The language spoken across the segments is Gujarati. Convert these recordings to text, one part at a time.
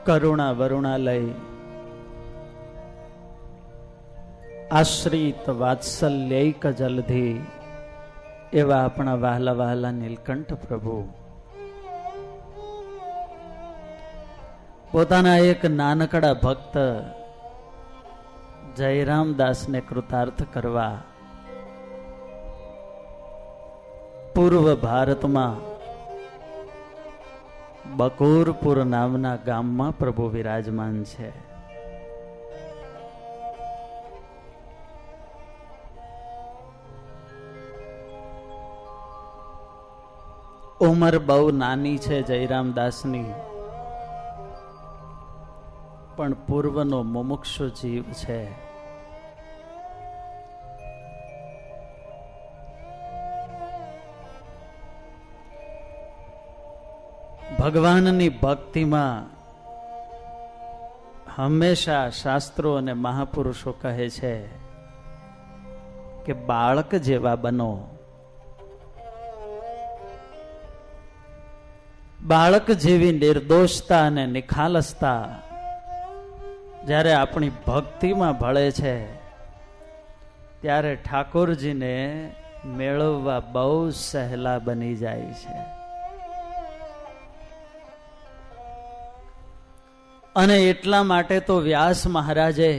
કરુણા વરુણાલય આશ્રિત વાત્સલ્યૈક જલધી એવા આપણા વહાલા વહાલા નીલકંઠ પ્રભુ પોતાના એક નાનકડા ભક્ત જયરામદાસને કૃતાર્થ કરવા પૂર્વ ભારતમાં બકોરપુર નામના ગામમાં પ્રભુ વિરાજમાન છે. ઉંમર બહુ નાની છે જયરામદાસની, પણ પૂર્વનો મુમુક્ષુ જીવ છે. ભગવાનની ભક્તિમાં હંમેશા શાસ્ત્રો અને મહાપુરુષો કહે છે કે બાળક જેવા બનો. બાળક જેવી નિર્દોષતા અને નિખાલસતા જ્યારે આપણી ભક્તિમાં ભળે છે ત્યારે ઠાકોરજીને મેળવવા બહુ સહેલા બની જાય છે. અને એટલા માટે તો વ્યાસ મહારાજે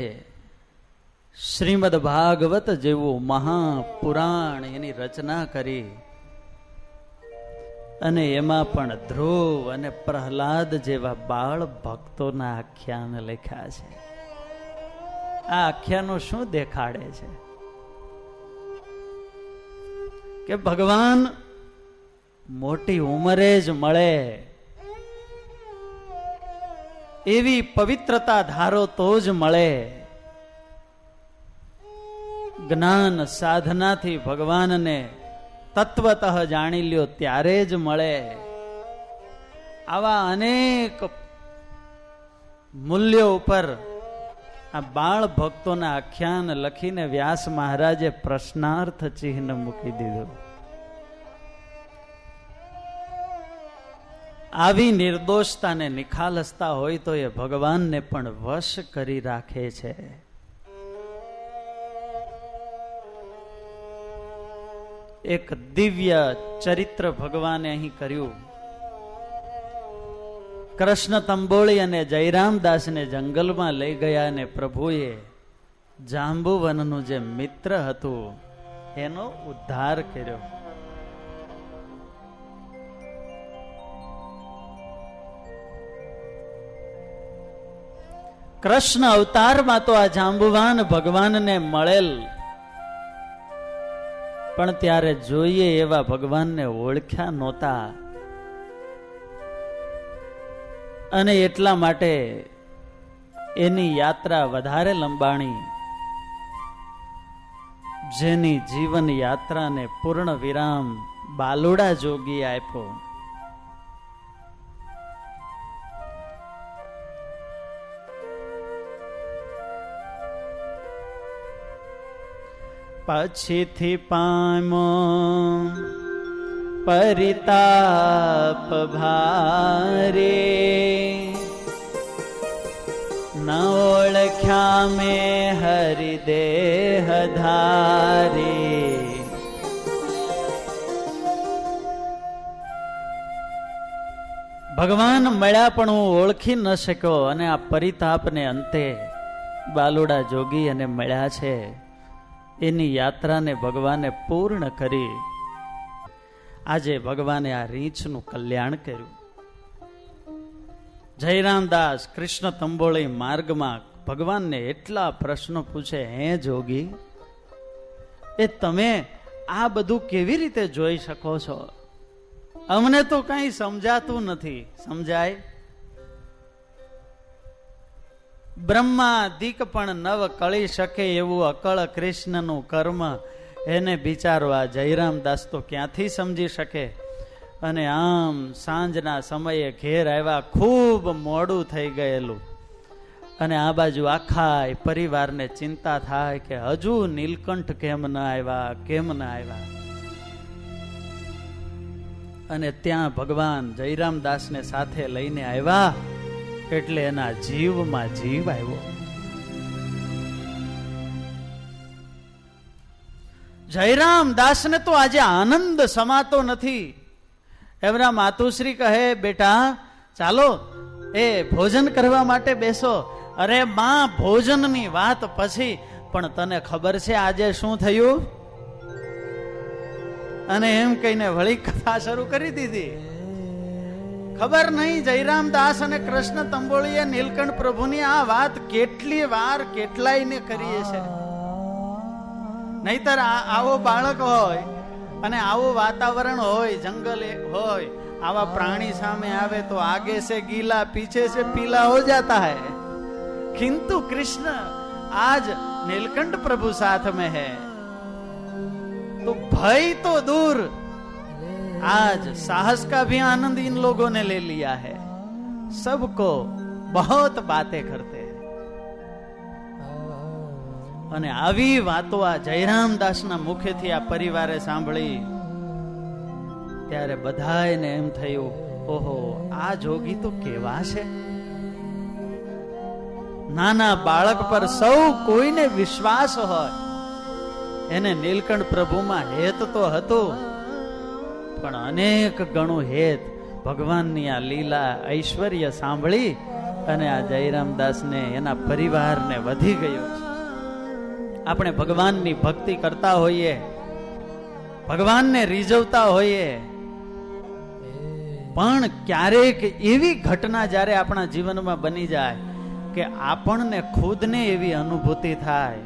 શ્રીમદ ભાગવત જેવું મહાપુરાણ એની રચના કરી અને એમાં પણ ધ્રુવ અને પ્રહલાદ જેવા બાળ ભક્તોના આખ્યાન લખ્યા છે. આ આખ્યાનો શું દેખાડે છે કે ભગવાન મોટી ઉંમરે જ મળે એવી પવિત્રતા ધારો તો જ મળે. જ્ઞાન સાધનાથી ભગવાનને તત્વતઃ જાણી લ્યો ત્યારે જ મળે. આવા અનેક મૂલ્યો ઉપર આ બાળ ભક્તોના આખ્યાન લખીને વ્યાસ મહારાજે પ્રશ્નાર્થ ચિહ્ન મૂકી દીધું. આવી નિર્દોષતા ને નિખાલસતા હોય તો એ ભગવાનને પણ વશ કરી રાખે છે. એક દિવ્ય ચરિત્ર ભગવાને અહીં કર્યું. કૃષ્ણ તંબોળી અને જયરામદાસને જંગલમાં લઈ ગયા અને પ્રભુએ જાંબુવનનું જે મિત્ર હતું એનો ઉદ્ધાર કર્યો. કૃષ્ણ અવતારમાં તો આ જાંબુવાન ભગવાનને મળેલ, પણ ત્યારે જોઈએ એવા ભગવાનને ઓળખ્યા નહોતા. અને એટલા માટે એની યાત્રા વધારે લંબાણી. જેની જીવન યાત્રાને પૂર્ણ વિરામ બાલુડા જોગી આપ્યો. પછીથી પામો પરિતાપ ભારે, ન ઓળખ્યા મેં હરિદેહ ધારે. ભગવાન મળ્યા પણ હું ઓળખી ન શક્યો અને આ પરિતાપને અંતે બાલુડા જોગી અને મળ્યા છે. એની યાત્રાને ભગવાને પૂર્ણ કરી. આજે ભગવાને આ રીંછનું કલ્યાણ કર્યું. જયરામદાસ કૃષ્ણ તંબોળી માર્ગમાં ભગવાનને એટલા પ્રશ્નો પૂછે, હે જોગી, એ તમે આ બધું કેવી રીતે જોઈ શકો છો? અમને તો કઈ સમજાતું નથી. સમજાય? બ્રહ્માદિક પણ નવ કળી શકે એવું અકળ કૃષ્ણનું કર્મ એને બિચારવા જયરામદાસ તો ક્યાંથી સમજી શકે. અને આમ સાંજના સમયે ઘેર આવ્યા, ખૂબ મોડું થઈ ગયેલું. અને આ બાજુ આખા પરિવારને ચિંતા થાય કે હજુ નીલકંઠ કેમ ન આવ્યા, કેમ ન આવ્યા. અને ત્યાં ભગવાન જયરામદાસને સાથે લઈને આવ્યા એટલે એના જીવમાં જીવ આવ્યો. જયરામ દાસને તો આજે આનંદ સમાતો નથી. એમના માતુશ્રી કહે, બેટા ચાલો એ ભોજન કરવા માટે બેસો. અરે માં, ભોજનની વાત પછી, પણ તને ખબર છે આજે શું થયું? અને એમ કહીને વળી કથા શરૂ કરી દીધી. ખબર નહીં જયરામ દાસ અને કૃષ્ણ તંબોળીએ નીલકંઠ પ્રભુની આ વાત કેટલી વાર કેટલાયને કરી છે. નહીતર આવો બાળક હોય અને આવું વાતાવરણ હોય, જંગલ હોય, આવા પ્રાણી સામે આવે તો આગે સે ગીલા પીછે સે પીલા હો જાતા હૈ. किंतु कृष्ण आज नीलकंठ प्रभु साथ में है तो भय तो दूर, आज साहस का भी आनंद इन लोगों ने ले लिया है. सबको बहुत बातें करते हैं. અને આવી વાતો આ જયરામ દાસના મુખેથી આ પરિવારે સાંભળી ત્યારે બધાને એમ થયું, ઓહો, આ જોગી તો કેવા છે. નાના બાળક પર સૌ કોઈને વિશ્વાસ હોય. એને નીલકંઠ પ્રભુમાં હેત તો હતું, પણ અનેક ગણું હેત ભગવાનની આ લીલા ઐશ્વર્ય સાંભળી અને આ જયરામ દાસને એના પરિવારને વધી ગયો છે. આપણે ભગવાનની ભક્તિ કરતા હોઈએ, ભગવાનને રીઝવતા હોઈએ, પણ ક્યારેક એવી ઘટના જ્યારે આપણા જીવનમાં બની જાય કે આપણને ખુદને એવી અનુભૂતિ થાય,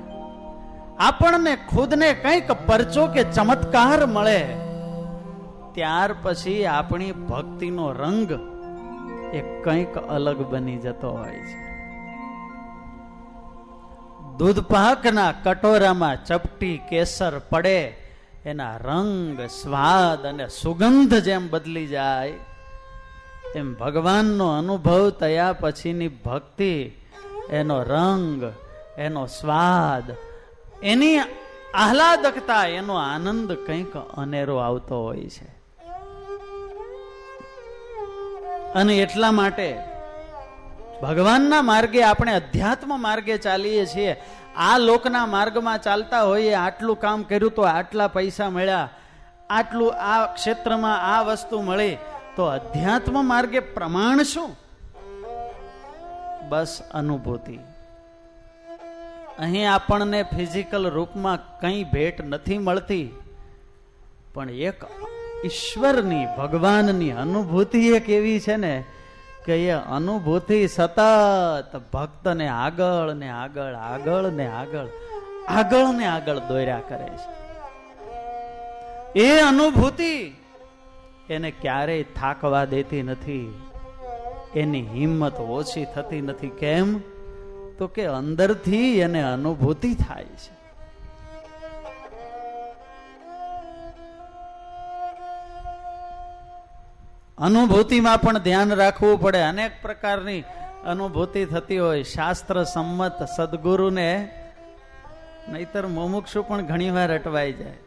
આપણને ખુદને કંઈક પરચો કે ચમત્કાર મળે, ત્યાર પછી આપણી ભક્તિનો રંગ એ કંઈક અલગ બની જતો હોય છે. દૂધપાકના કટોરામાં ચપટી કેસર પડે, એના રંગ, સ્વાદ અને સુગંધ જેમ બદલી જાય, એમ ભગવાનનો અનુભવ થયા પછીની ભક્તિ, એનો રંગ, એનો સ્વાદ, એની આહલાદકતા, એનો આનંદ કંઈક અનેરો આવતો હોય છે. અને એટલા માટે ભગવાનના માર્ગે, આપણે અધ્યાત્મ માર્ગે ચાલીએ છીએ. આ લોકના માર્ગમાં ચાલતા હોઈએ, આટલું કામ કર્યું તો આટલા પૈસા મળ્યા, આટલું આ ક્ષેત્રમાં આ વસ્તુ મળી, તો અધ્યાત્મ માર્ગે પ્રમાણ શું? બસ અનુભૂતિ. અહીં આપણને ફિઝિકલ રૂપમાં કંઈ ભેટ નથી મળતી, પણ એક ઈશ્વરની, ભગવાનની અનુભૂતિ એક એવી છે ને કે એ અનુભૂતિ સતત ભક્તને આગળ ને આગળ, આગળ ને આગળ, આગળ ને આગળ દોર્યા કરે છે. એ અનુભૂતિ એને ક્યારેય થાકવા દેતી નથી, એની હિંમત ઓછી થતી નથી. કેમ? તો કે અંદરથી એને અનુભૂતિ થાય છે. અનુભૂતિમાં પણ ધ્યાન રાખવું પડે. અનેક પ્રકારની અનુભૂતિ થતી હોય, શાસ્ત્ર સંમત સદગુરુને, નહીતર મુમુક્ષુ પણ ઘણી વાર અટવાઈ જાય.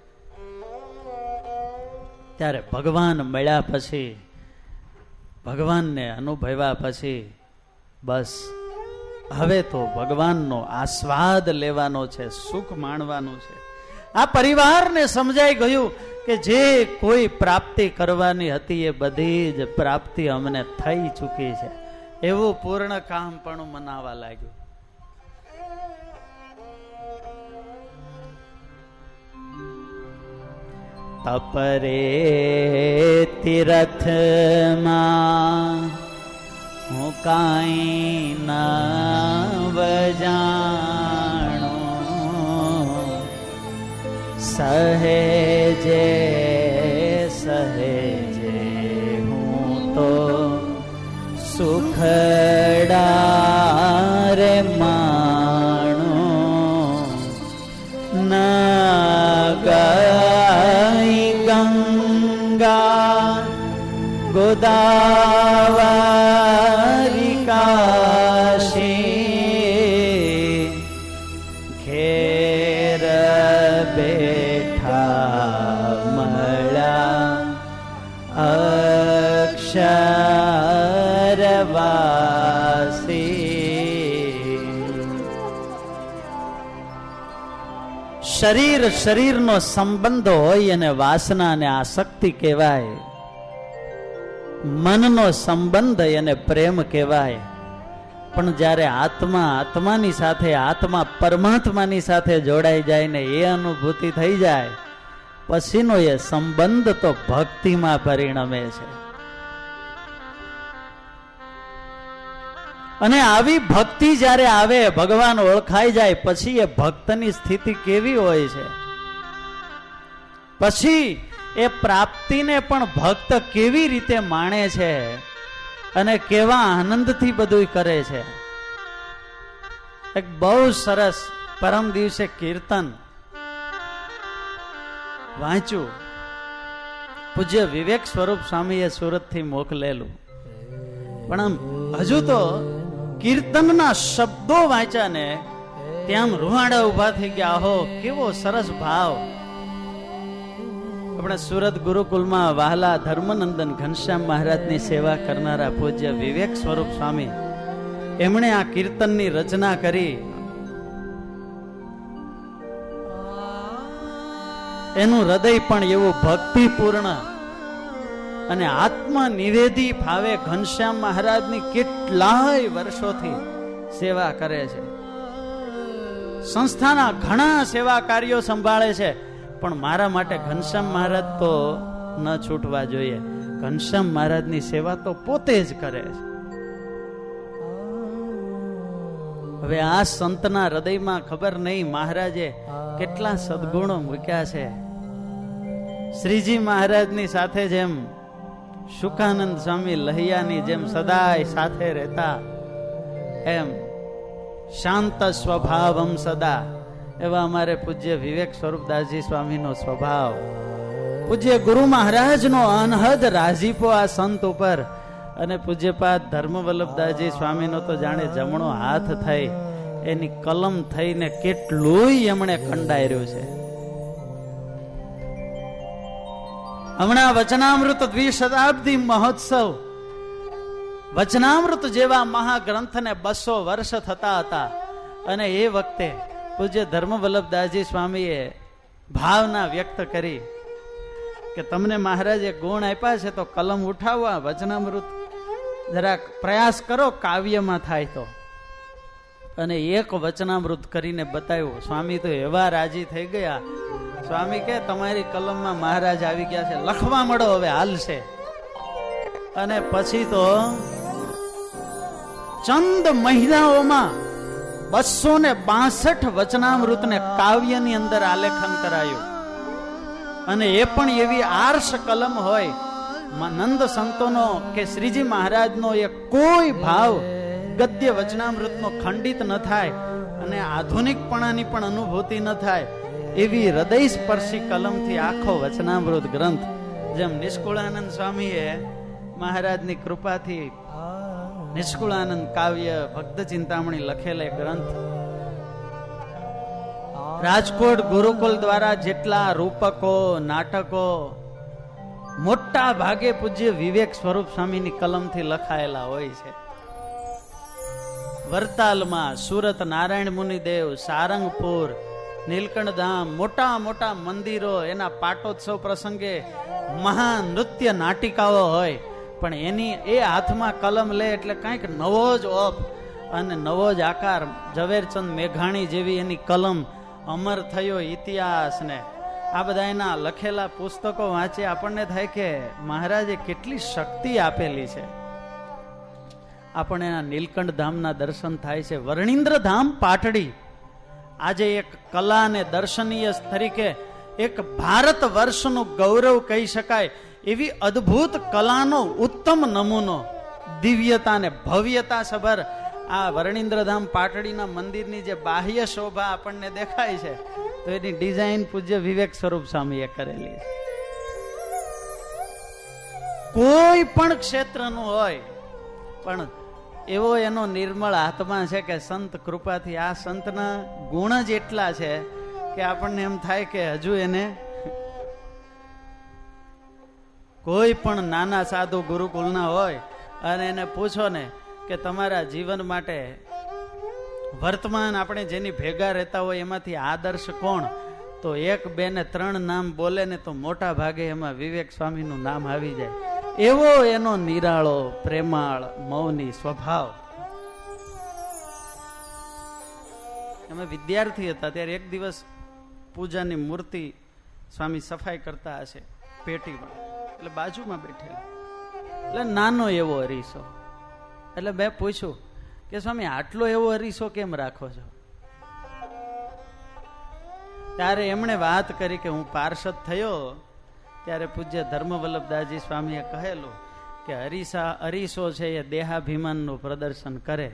ત્યારે ભગવાન મળ્યા પછી, ભગવાનને અનુભવ્યા પછી, બસ હવે તો ભગવાનનો આસ્વાદ લેવાનો છે, સુખ માણવાનું છે. આ પરિવારને સમજાઈ ગયું કે જે કોઈ પ્રાપ્તિ કરવાની હતી એ બધી જ પ્રાપ્તિ અમને થઈ ચૂકી છે. એવું પૂર્ણ કામ પણ મનાવા લાગ્યું. તપરે તીરથમાં હું કાંઈ ન વજાણું, સહેજે સહેજે હું તો સુખડા રે માણું, ન ગઈ ગંગા ગોદાવરી કાશી, ઘેર બેઠા મળ્યા અક્ષરવાસી. શરીર શરીરનો સંબંધ હોય અને વાસના અને આસક્તિ કહેવાય, મનનો સંબંધ અને પ્રેમ કહેવાય. પણ જ્યારે આત્મા આત્માની સાથે, આત્મા પરમાત્માની સાથે જોડાઈ જાય ને એ અનુભૂતિ થઈ જાય પછીનો એ સંબંધ તો ભક્તિમાં પરિણમે છે. અને આવી ભક્તિ જ્યારે આવે, ભગવાન ઓળખાઈ જાય પછી એ ભક્તની સ્થિતિ કેવી હોય છે, પછી એ પ્રાપ્તિને પણ ભક્ત કેવી રીતે માણે છે અને કેવા આનંદથી બધું કરે છે. એક બહુ સરસ પરમ દિવસે કીર્તન વાંચ્યું, પૂજ્ય વિવેક સ્વરૂપ સ્વામીએ સુરતથી મોકલેલું. પણ આમ હજુ તો કીર્તનના શબ્દો વાંચ્યા ને ત્યાં રૂહાડા ઉભા થઈ ગયા. હો કેવો સરસ ભાવ. આપણે સુરત ગુરુકુલમાં વહાલા ધર્મનંદન ઘનશ્યામ મહારાજની સેવા કરનારા પૂજ્ય વિવેક સ્વરૂપ સ્વામી, એમણે આ કીર્તનની રચના કરી. એનું હૃદય પણ એવું ભક્તિપૂર્ણ અને આત્મનિવેદી ભાવે ઘનશ્યામ મહારાજની કેટલાય વર્ષોથી સેવા કરે છે. સંસ્થાના ઘણા સેવા કાર્યો સંભાળે છે. પણ મારા માટે ઘનશ્યામ મહારાજ તો ન છૂટવા જોઈએ. ઘનશ્યામ મહારાજની સેવા તો પોતે જ કરે છે. હવે આ સંતના હૃદયમાં ખબર નહીં મહારાજે કેટલા સદગુણો મૂક્યા છે. શ્રીજી મહારાજની સાથે જેમ સુખાનંદ સ્વામી લહિયાની જેમ સદાય સાથે રહેતા, એમ શાંત સ્વભાવમ સદા, એવા અમારે પૂજ્ય વિવેક સ્વરૂપદાસજી સ્વામીનો સ્વભાવ. પૂજ્ય ગુરુ મહારાજનો અનહદ રાજીપો આ સંત ઉપર, અને પૂજ્યપાદ ધર્મવલ્લભદાસજી સ્વામીનો તો જાણે જમણો હાથ થઈ, એની કલમ થઈને કેટલું એમણે કંડાર્યું છે. હમણાં વચનામૃત દ્વિશતાબ્દી મહોત્સવ, વચનામૃત જેવા મહાગ્રંથને 200 વર્ષ થતા હતા, અને એ વખતે પૂજ્ય ધર્મવલ્લભદાસજી સ્વામીએ ભાવના વ્યક્ત કરી કે તમને મહારાજે ગુણ આપ્યા છે તો કલમ ઉઠાવવા, વચનામૃત જરાક પ્રયાસ કરો કાવ્યમાં થાય તો. અને એક વચનામૃત કરીને બતાવ્યું. સ્વામી તો એવા રાજી થઈ ગયા. સ્વામી કે તમારી કલમમાં મહારાજ આવી ગયા છે, લખવા મળો હવે હાલશે. અને પછી તો ચંદ મહિનાઓમાં 262 વચનામૃતને કાવ્યની અંદર આલેખન કરાયું. અને એ પણ એવી આર્ષ કલમ હોય, નંદ સંતોનો કે શ્રીજી મહારાજનો એ કોઈ ભાવ ગદ્ય વચનામૃતનો ખંડિત ન થાય અને આધુનિકપણાની પણ અનુભૂતિ ન થાય એવી હૃદય સ્પર્શી કલમથી આખો વચનામૃત ગ્રંથ, જેમ નિષ્કુળાનંદ સ્વામીએ મહારાજની કૃપાથી નિષ્કુળાનંદ કાવ્ય ભક્ત ચિંતામણી લખેલે ગ્રંથ, રાજકોટ ગુરુકુલ દ્વારા જેટલા રૂપકો નાટકો મોટા ભાગે પૂજ્ય વિવેક સ્વરૂપ સ્વામીની કલમથી લખાયેલા હોય છે. વરતાલમાં, સુરત નારાયણ મુનિદેવ, સારંગપુર, નીલકંઠધામ, મોટા મોટા મંદિરો, એના પાટોત્સવ પ્રસંગે મહાનૃત્ય નાટિકાઓ હોય, પણ એની એ હાથમાં કલમ લે એટલે કંઈક નવો જ ઓપ અને નવો જ આકાર. ઝવેરચંદ મેઘાણી જેવી એની કલમ, અમર થયો ઇતિહાસ ને આ બધા એના લખેલા પુસ્તકો વાંચે આપણને થાય કે મહારાજે કેટલી શક્તિ આપેલી છે. આપણે આ નીલકંઠ ધામના દર્શન થાય છે. વર્ણિન્દ્ર ધામ પાટડી આજે એક કલા અને દર્શનીય તરીકે એક ભારત વર્ષનું ગૌરવ કહી શકાય એવી અદ્ભુત કલાનો ઉત્તમ નમૂનો, દિવ્યતા ને ભવ્યતા સભર આ વર્ણિન્દ્રધામ પાટડીના મંદિરની જે બાહ્ય શોભા આપણને દેખાય છે, તો એની ડિઝાઇન પૂજ્ય વિવેક સ્વરૂપ સ્વામીએ કરેલી છે. કોઈ પણ ક્ષેત્રનું હોય પણ એવો એનો નિર્મળ આત્મા છે કે સંત કૃપાથી આ સંતના ગુણ જ એટલા છે કે આપણને એમ થાય કે હજુ એને કોઈ પણ નાના સાધુ ગુરુકુલના હોય અને એને પૂછો ને કે તમારા જીવન માટે વર્તમાન આપણે જેની ભેગા રહેતા હોય એમાંથી આદર્શ કોણ, તો 1, 2 ને 3 નામ બોલે ને તો મોટા ભાગે એમાં વિવેક સ્વામીનું નામ આવી જાય. એવો એનો નિરાળો પ્રેમાળ મૌની સ્વભાવ. અમે વિદ્યાર્થી હતા ત્યારે એક દિવસ પૂજાની મૂર્તિ સ્વામી સફાઈ કરતા હશે પેટીમાં, એટલે બાજુમાં બેઠેલા, એટલે નાનો એવો અરીસો. એટલે મેં પૂછ્યું કે સ્વામી આટલો એવો અરીસો કેમ રાખો છો? ત્યારે એમણે વાત કરી કે હું પાર્ષદ થયો ત્યારે પૂજ્ય ધર્મવલ્લભદાસજી સ્વામીએ કહેલું કે અરીસો છે એ દેહાભિમાનનું પ્રદર્શન કરે,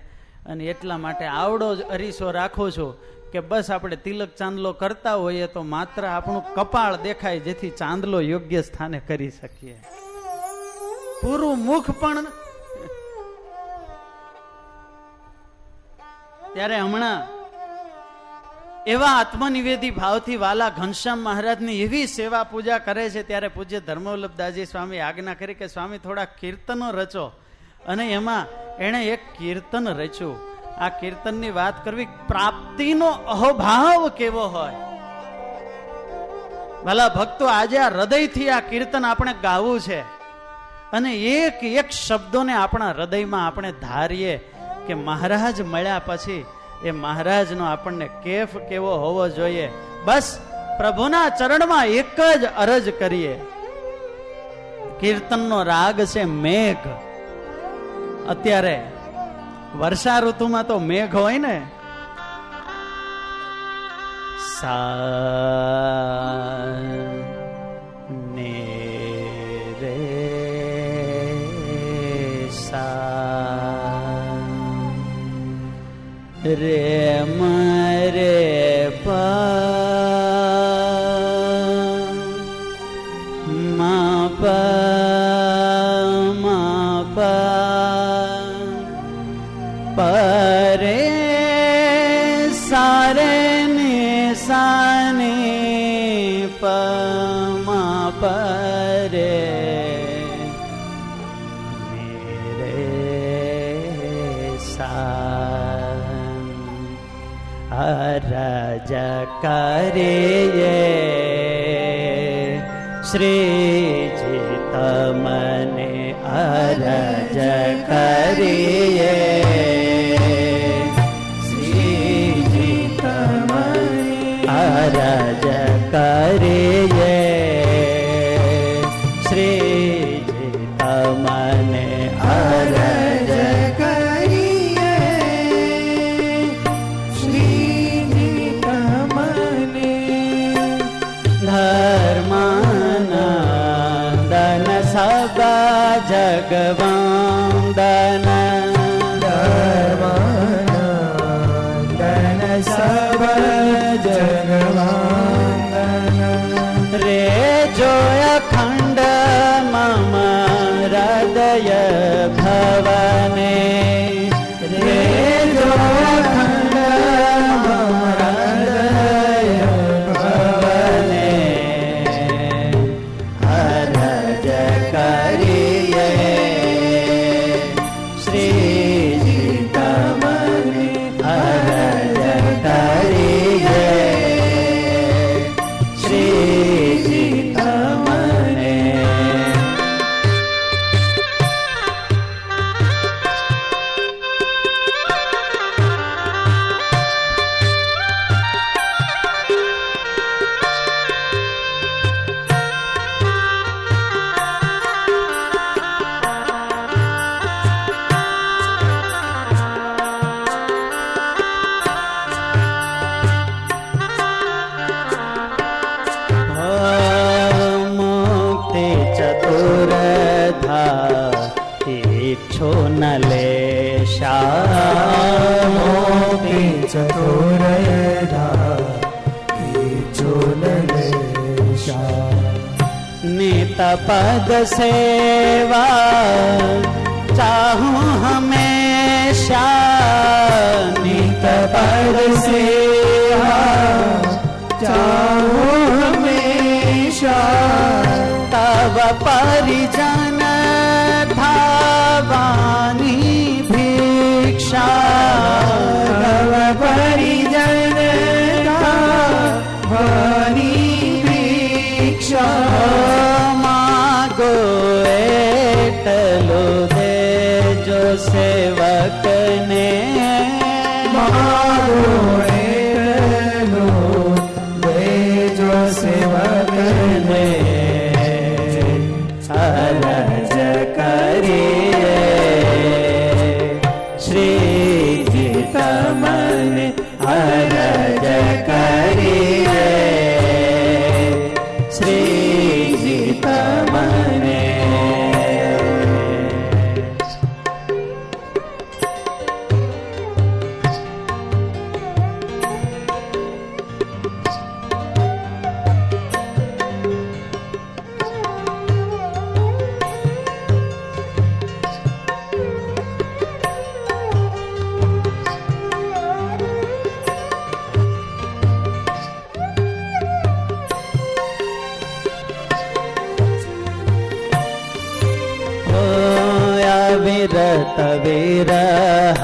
અને એટલા માટે આવડો જ અરીસો રાખો છો કે બસ આપણે તિલક ચાંદલો કરતા હોઈએ તો માત્ર આપણું કપાળ દેખાય, જેથી ચાંદલો યોગ્ય સ્થાને કરી શકીએ. પૂરું મુખ પણ. ત્યારે હમણાં એવા આત્મનિવેદી ભાવથી વાલા ઘનશ્યામ મહારાજની એવી સેવા પૂજા કરે છે, ત્યારે પૂજ્ય ધર્મવલ્લભદાસજી સ્વામી આજ્ઞા કરી કે સ્વામી થોડા કીર્તનો રચો. અને એમાં એણે એક કીર્તન રચ્યું. આ કીર્તનની વાત કરવી, પ્રાપ્તિનો અહોભાવ કેવો હોય. ભલા ભક્તો, આજે આ હૃદયથી આ કીર્તન આપણે ગાવું છે, અને એક એક શબ્દોને આપણા હૃદયમાં આપણે ધારીએ કે મહારાજ મળ્યા પછી એ મહારાજનો આપણને કેફ કેવો હોવો જોઈએ. બસ પ્રભુના ચરણમાં એક જ અરજ કરીએ. કીર્તનનો રાગ છે મેઘ. અત્યારે વર્ષા ઋતુમાં તો મેઘ હોય ને. સા ને રે સા રે મરે પા મા પા પરે સારે ને સાને પમા પરે મેરે સા અરજ કરે શ્રીજી તમને અરજ કરીએ. અરજ કરીએ શ્રીજી તમને અરજ કરીએ શ્રીજી તમને ધર્માનંદન સબા જગવંદન ધર્માનંદન સબા જગવંદન રે જોય ખંડ મમ હૃદય ભવને રે જોય ખંડ મમ હૃદય ભવને અરજ કરીએ શ્રીજી તમને અરજ કરીએ શ્રીજી તમને. ઈચ્છો ન લેશા મોતી ચતુર ઈચ્છો ન લેશા નિત પદ સેવા ચાહું હમેશા નિત પદ સેવા ચાહું હમેશા તવ પરિજન ધાવાની ભિક્ષા તવ પરિજન ધાવાની સેવક ને મારો એકલો દેજો સેવક ને અરજ કરીએ શ્રીજી તમને અરજ કરીએ શ્રીજી તમને વિરત વિરહા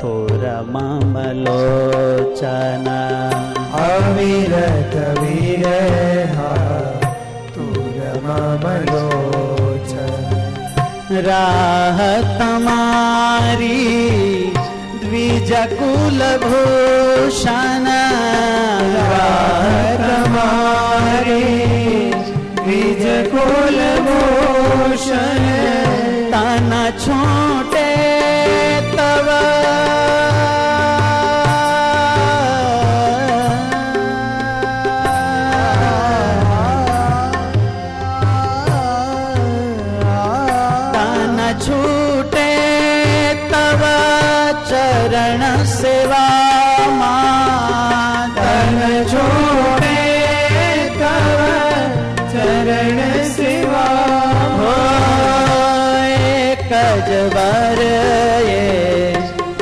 તુર મમલોચન અવિરત વિરહા તુર મમલોચન રાહ તમારી દ્વિજ કુલ ભૂષણ રાહ તમારી દ્વિજ કુલ ભૂષણ તન છૂટે તવ તન છૂટે તવ ચરણ સેવામાં તન છોડે તવ ચરણ સેવા કજ વાર એ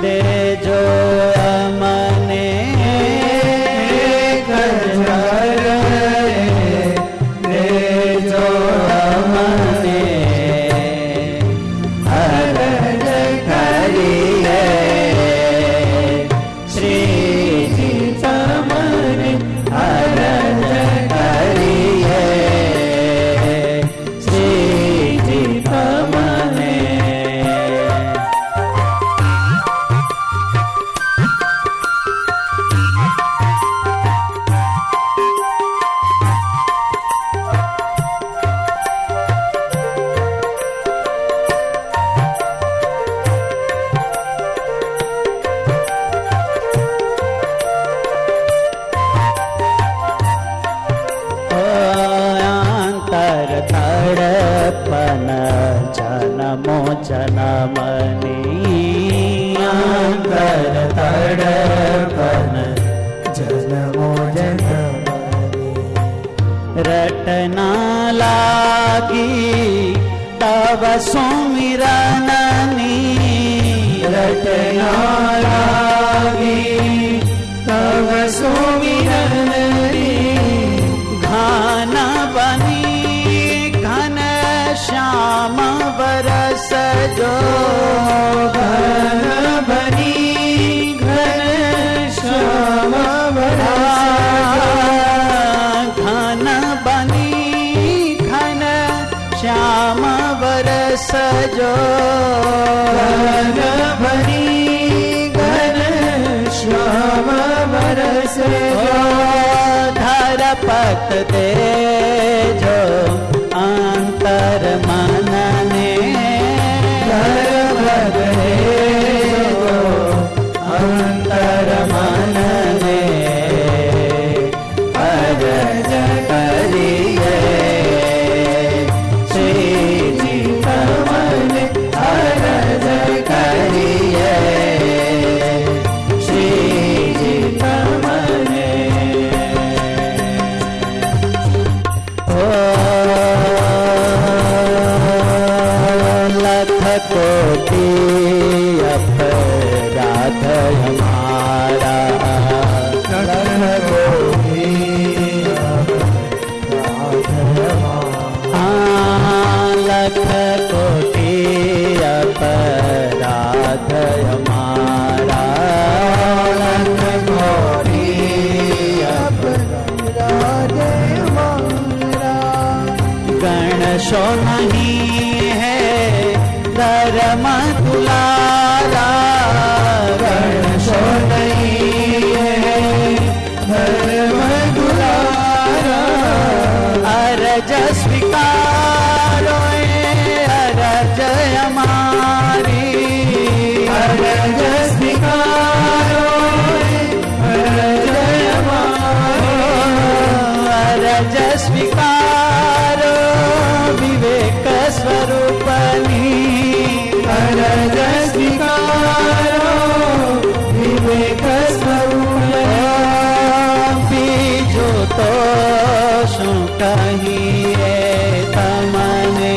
દેજો અમને કજ વાર દેજો અમને અરજ કરીએ શ્રીજી તમને અરજ કરીએ શ્રીજી તમને અંતર તડપન જનમો જનમની અંતર તડપન જનમો જનમની રટના લાગી તવ સુમિરનની રટના લાગી તવ સુમિરનની ઘન બની ઘન શ્યામ વરસ જો ઘન બની ઘન શ્યામ ઘન બની ઘન શ્યામ વરસ જો ઘન બની ઘન શ્યામ વરસ ધરપત દેજો અંતર મનને ધરપત દેજો અંતર મનને અરજ કરીએ શ્રીજી તમને અરજ કરીએ શ્રીજી તમને લખ કોટી અપરાધ હમારા લખ કોટી લખ કોટી અપરાધ હમારા લખ કોટી અપરાધ ગણશો નહીં હૈ દર ધર્મ દુલારા ગણશો નહીં ધર્મ દુલારા અરજ સ્વીકારો અરજ અમારી અરજ સ્વીકારો અરજ અમારી અરજ સ્વીકારો વિવેક સ્વરૂપની અરજ સ્વીકારો વિવેક સ્વરૂપ બીજો તો શું કહીએ તમને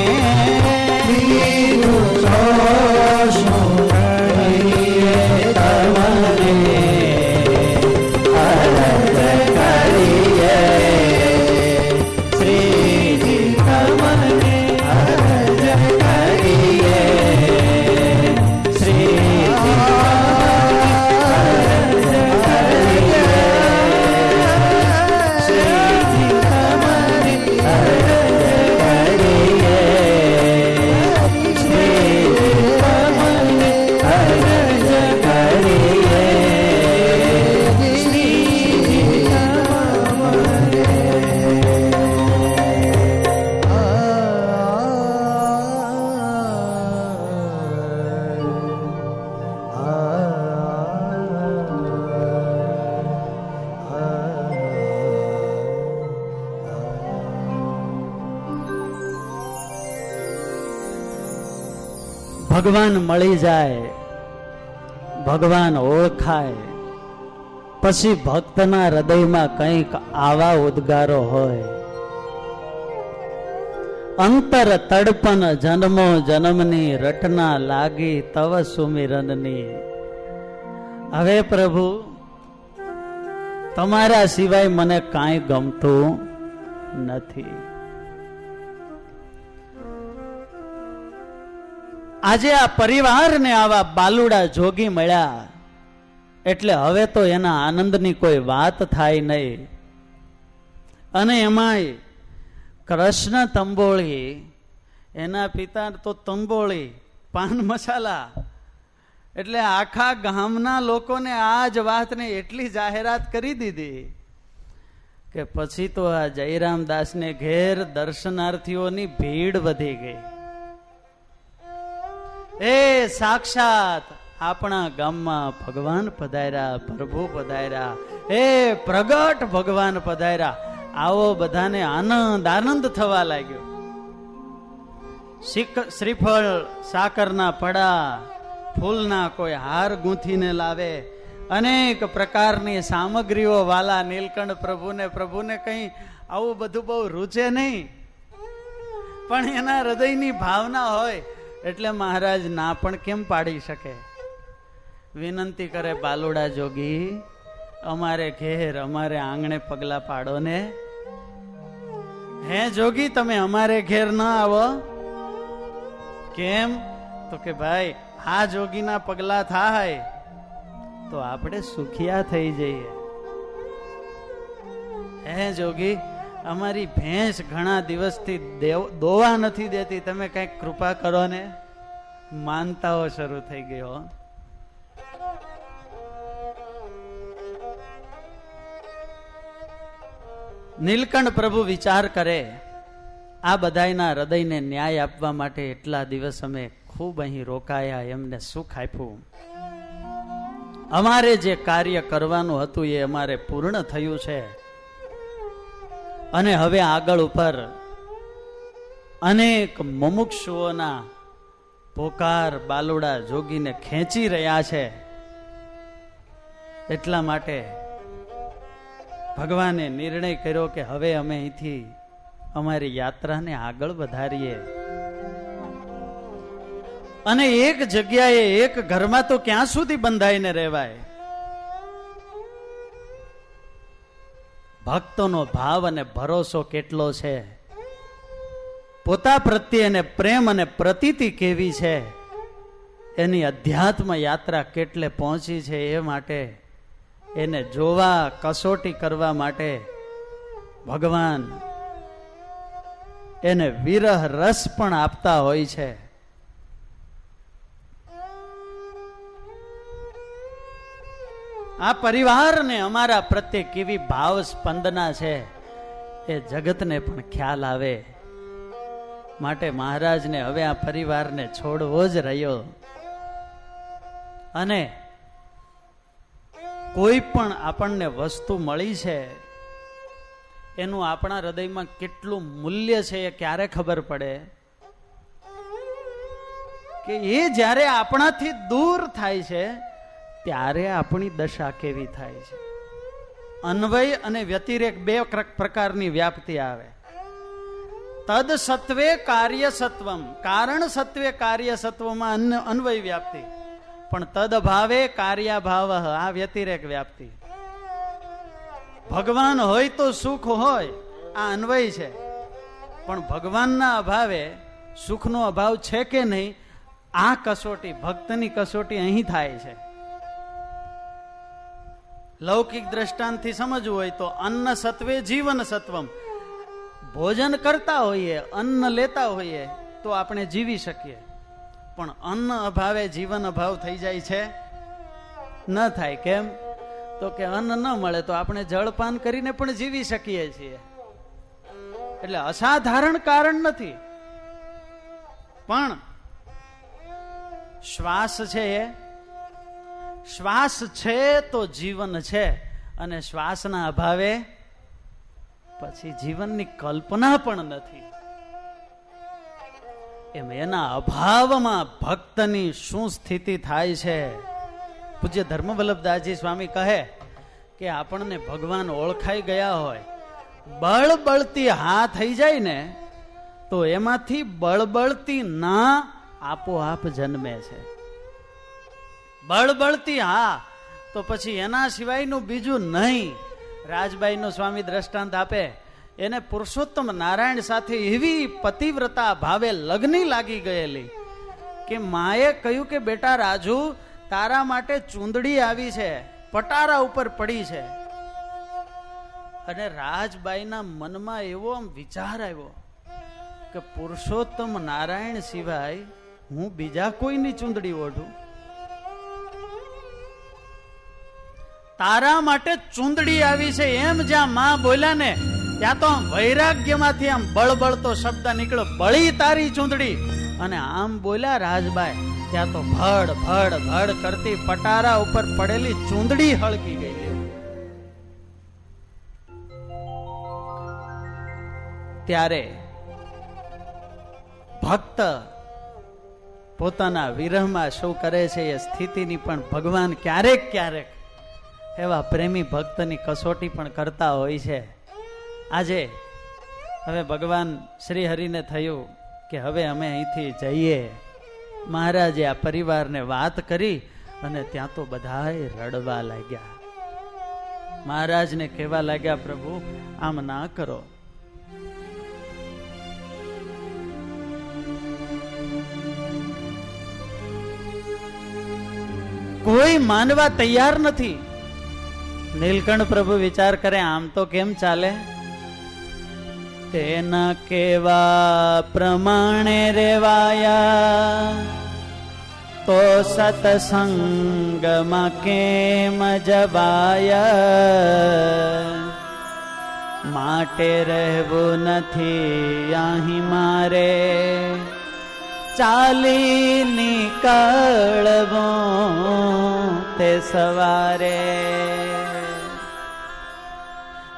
બીજું તો શું કહીએ તમને અરજ કરીએ શ્રીજી તમને અરજ કરીએ શ્રીજી અરજ કરીએ શ્રીજી તમને અરજ કરીએ શ્રીજી તમને અરજ કરીએ શ્રીજી ભગવાન મળી જાય, ભગવાન ઓળખાય, પછી ભક્તના હૃદયમાં કંઈક આવા ઉદ્ગારો હોય. અંતર તડપન જન્મો જન્મની રટના લાગી તવ સુમિરનની. હવે પ્રભુ તમારા સિવાય મને કાંઈ ગમતું નથી. આજે આ પરિવારને આવા બાલુડા જોગી મળ્યા એટલે હવે તો એના આનંદની કોઈ વાત થાય નહીં. અને એમાંય કૃષ્ણ તંબોળી, એના પિતા તો તંબોળી પાન મસાલા, એટલે આખા ગામના લોકોને આ જ વાતને એટલી જાહેરાત કરી દીધી કે પછી તો આ જયરામદાસને ઘેર દર્શનાર્થીઓની ભીડ વધી ગઈ. એ સાક્ષાત આપણા ગામમાં ભગવાન પધાર્યા, પ્રભુ પધાર્યા, એ પ્રગટ ભગવાન પધાર્યા, આવો બધાને આનંદ આનંદ થવા લાગ્યો. શ્રીફળ, સાકરના પડા, ફૂલના કોઈ હાર ગૂંથીને લાવે, અનેક પ્રકારની સામગ્રીઓ વાલા નીલકંઠ પ્રભુને કંઈ આવું બધું બહુ રૂચે નહીં, પણ એના હૃદયની ભાવના હોય એટલે મહારાજ ના પણ કેમ પાડી શકે. વિનંતી કરે, બાલુડા જોગી અમારે ઘેર અમારે આંગણે પગલા પાડો ને. હે જોગી, તમે અમારે ઘેર ના આવો? કેમ? તો કે ભાઈ આ જોગીના પગલા થાય તો આપણે સુખિયા થઈ જઈએ. હે જોગી, અમારી ભેંસ ઘણા દિવસથી દોવા નથી દેતી, તમે કઈક કૃપા કરો ને. માનતાઓ શરૂ થઈ ગયો. નીલકંઠ પ્રભુ વિચાર કરે, આ બધાયના હૃદયને ન્યાય આપવા માટે એટલા દિવસ અમે ખૂબ અહીં રોકાયા, એમને સુખ આપ્યું, અમારે જે કાર્ય કરવાનું હતું એ અમારે પૂર્ણ થયું છે. અને હવે આગળ ઉપર અનેક મુમુક્ષુઓના પોકાર બાલુડા જોગીને ખેંચી રહ્યા છે. એટલા માટે ભગવાને નિર્ણય કર્યો કે હવે અમે અહીંથી અમારી યાત્રાને આગળ વધારીએ. અને એક જગ્યાએ એક ઘરમાં તો ક્યાં સુધી બંધાઈને રહેવાય? ભક્તોનો ભાવ અને ભરોસો કેટલો છે, પોતા પ્રત્યે પ્રેમ અને પ્રતીતિ કેવી છે, એની અધ્યાત્મ યાત્રા કેટલે પહોંચી છે, એ માટે એને જોવા, કસોટી કરવા માટે ભગવાન એને વિરહ રસ પણ આપતા હોય છે. આ પરિવારને અમારા પ્રત્યે કેવી ભાવ સ્પંદના છે એ જગતને પણ ખ્યાલ આવે. માટે મહારાજને હવે આ પરિવારને છોડવો જ રહ્યો. અને કોઈ પણ આપણને વસ્તુ મળી છે એનું આપણા હૃદયમાં કેટલું મૂલ્ય છે એ ક્યારે ખબર પડે કે એ જ્યારે આપણાથી દૂર થાય છે ત્યારે આપણી દશા કેવી થાય છે. અન્વય અને વ્યતિરેક બે પ્રકારની વ્યાપ્તિ આવે. તદ સત્વે કાર્ય સત્વમ, કારણ સત્વે કાર્ય સત્વમાં અન્વય વ્યાપ્તિ, પણ તદ અભાવે કાર્યાભાવ, આ વ્યતિરેક વ્યાપ્તિ. ભગવાન હોય તો સુખ હોય, આ અન્વય છે. પણ ભગવાનના અભાવે સુખનો અભાવ છે કે નહીં, આ કસોટી, ભક્તની કસોટી અહીં થાય છે. લૌકિક દ્રષ્ટાંતથી સમજવું હોય તો અન્ન સત્વે જીવન સત્વમ, ભોજન કરતા હોઈએ, અન્ન લેતા હોઈએ તો આપણે જીવી શકીએ. પણ અન્ન અભાવે જીવન અભાવ થઈ જાય છે? ન થાય. કેમ? તો કે અન્ન ન મળે તો આપણે જળપાન કરીને પણ જીવી શકીએ છીએ. એટલે અસાધારણ કારણ નથી. પણ શ્વાસ છે, એ શ્વાસ છે તો જીવન છે, અને શ્વાસના અભાવે પછી જીવનની કલ્પના પણ નથી. એમ એના અભાવમાં ભક્તની શું સ્થિતિ થાય છે. પૂજ્ય ધર્મવલ્લભદાસજી સ્વામી કહે કે આપણને ભગવાન ઓળખાઈ ગયા હોય, બળબળતી હા થઈ જાય ને તો એમાંથી બળબળતી ના આપોઆપ જન્મે છે. બળબળતી હા તો પછી એના સિવાયનું બીજું નહીં. રાજબાઈનો સ્વામી દ્રષ્ટાંત આપે, એને પુરુષોત્તમ નારાયણ સાથે એવી પતિવ્રતા ભાવે લગ્ની લાગી ગયેલી કે માએ કહ્યું કે બેટા રાજુ, તારા માટે ચૂંદડી આવી છે, પટારા ઉપર પડી છે. અને રાજબાઈના મનમાં એવો આમ વિચાર આવ્યો કે પુરુષોત્તમ નારાયણ સિવાય હું બીજા કોઈની ચૂંદડી ઓઢું? તારા માટે ચૂંદડી આવી છે એમ જ્યાં માં બોલ્યા ને ત્યાં તો આમ વૈરાગ્યમાંથી આમ બળબળતો શબ્દ નીકળ્યો, બળી તારી ચૂંદડી. અને આમ બોલ્યા રાજબાઈ ત્યાં તો ભડ ભડ ભડ કરતી પટારા ઉપર પડેલી ચૂંદડી હળકી ગઈ. ત્યારે ભક્ત પોતાના વિરહમાં શું કરે છે એ સ્થિતિની પણ ભગવાન ક્યારેક ક્યારેક એવા પ્રેમી ભક્તની કસોટી પણ કરતા હોય છે. આજે હવે ભગવાન શ્રી હરિને થયું કે હવે અમે અહીંથી જઈએ. મહારાજે આ પરિવારને વાત કરી અને ત્યાં તો બધાય રડવા લાગ્યા. મહારાજને કહેવા લાગ્યા, પ્રભુ આમ ના કરો. કોઈ માનવા તૈયાર નથી. નીલકંઠ પ્રભુ વિચાર કરે, આમ તો કેમ ચાલે? તેના કેવા પ્રમાણે રેવાયા તો સતસંગમાં કેમ જવાયા? માટે રહેવું નથી અહીં મારે, ચાલી નીકળવું તે સવારે.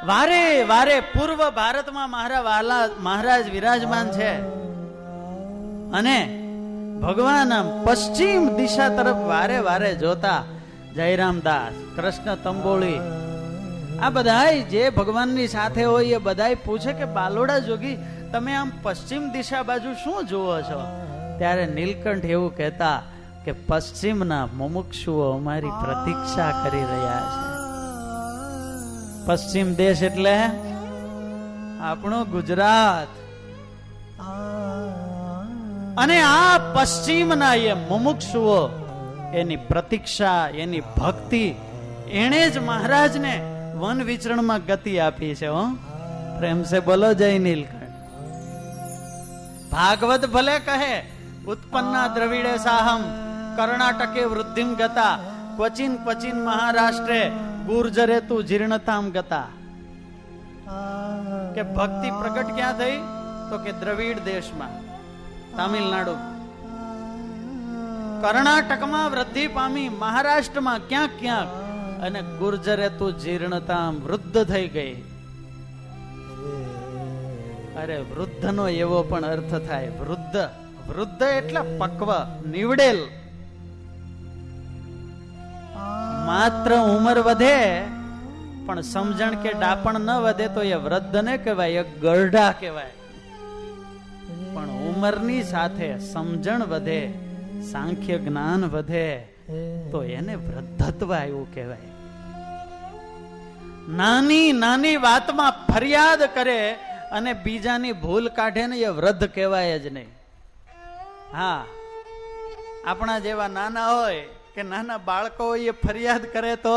વારે વારે પૂર્વ ભારતમાં મહારાજ વિરાજમાન છે અને ભગવાન પશ્ચિમ દિશા તરફ વારે વારે જોતા જયરામદાસ, કૃષ્ણ તંબોળી, આ બધાય જે ભગવાનની સાથે હોય એ બધાય પૂછે કે બાલોડા જોગી તમે આમ પશ્ચિમ દિશા બાજુ શું જુઓ છો? ત્યારે નીલકંઠ એવું કહેતા કે પશ્ચિમના મુમુક્ષુઓ અમારી પ્રતીક્ષા કરી રહ્યા છે. પશ્ચિમ દેશ એટલે આપણું ગુજરાત. અને આ પશ્ચિમના એ મુમુક્ષુઓ એની પ્રતીક્ષા, એની ભક્તિ, એણે જ મહારાજને વન વિચરણમાં ગતિ આપી છે. પ્રેમ સે બોલો જય નીલકંઠ. ભાગવત ભલે કહે ઉત્પન્ના દ્રવિડે સાહમ કર્ણાટકે વૃદ્ધિમ ગતા ક્વચિન ક્વચિન મહારાષ્ટ્રે ગુર્જરે તું જીર્ણતામ ગતા. કે ભક્તિ પ્રગટ ક્યાં થઈ? તો કે દ્રવિડ દેશમાં, તામિલનાડુ, કર્ણાટકમાં વૃદ્ધિ પામી, મહારાષ્ટ્રમાં ક્યાંક ક્યાંક, અને ગુર્જરે તું જીર્ણતામ વૃદ્ધ થઈ ગઈ. અરે વૃદ્ધનો એવો પણ અર્થ થાય. વૃદ્ધ, વૃદ્ધ એટલે પક્વ, નીવડેલ. માત્ર ઉંમર વધે પણ સમજણ કે ડાપણ ન વધે તો એ વૃદ્ધ ને કહેવાય, એ ગરડા કહેવાય. પણ ઉંમરની સાથે સમજણ વધે, સાંખ્ય જ્ઞાન વધે તો એને વૃદ્ધત્વ આવ્યું કહેવાય. નાની નાની વાતમાં ફરિયાદ કરે અને બીજાની ભૂલ કાઢે ને એ વૃદ્ધ કહેવાય જ નહીં. હા, આપણા જેવા નાના હોય કે નાના બાળકો હોય એ ફરિયાદ કરે તો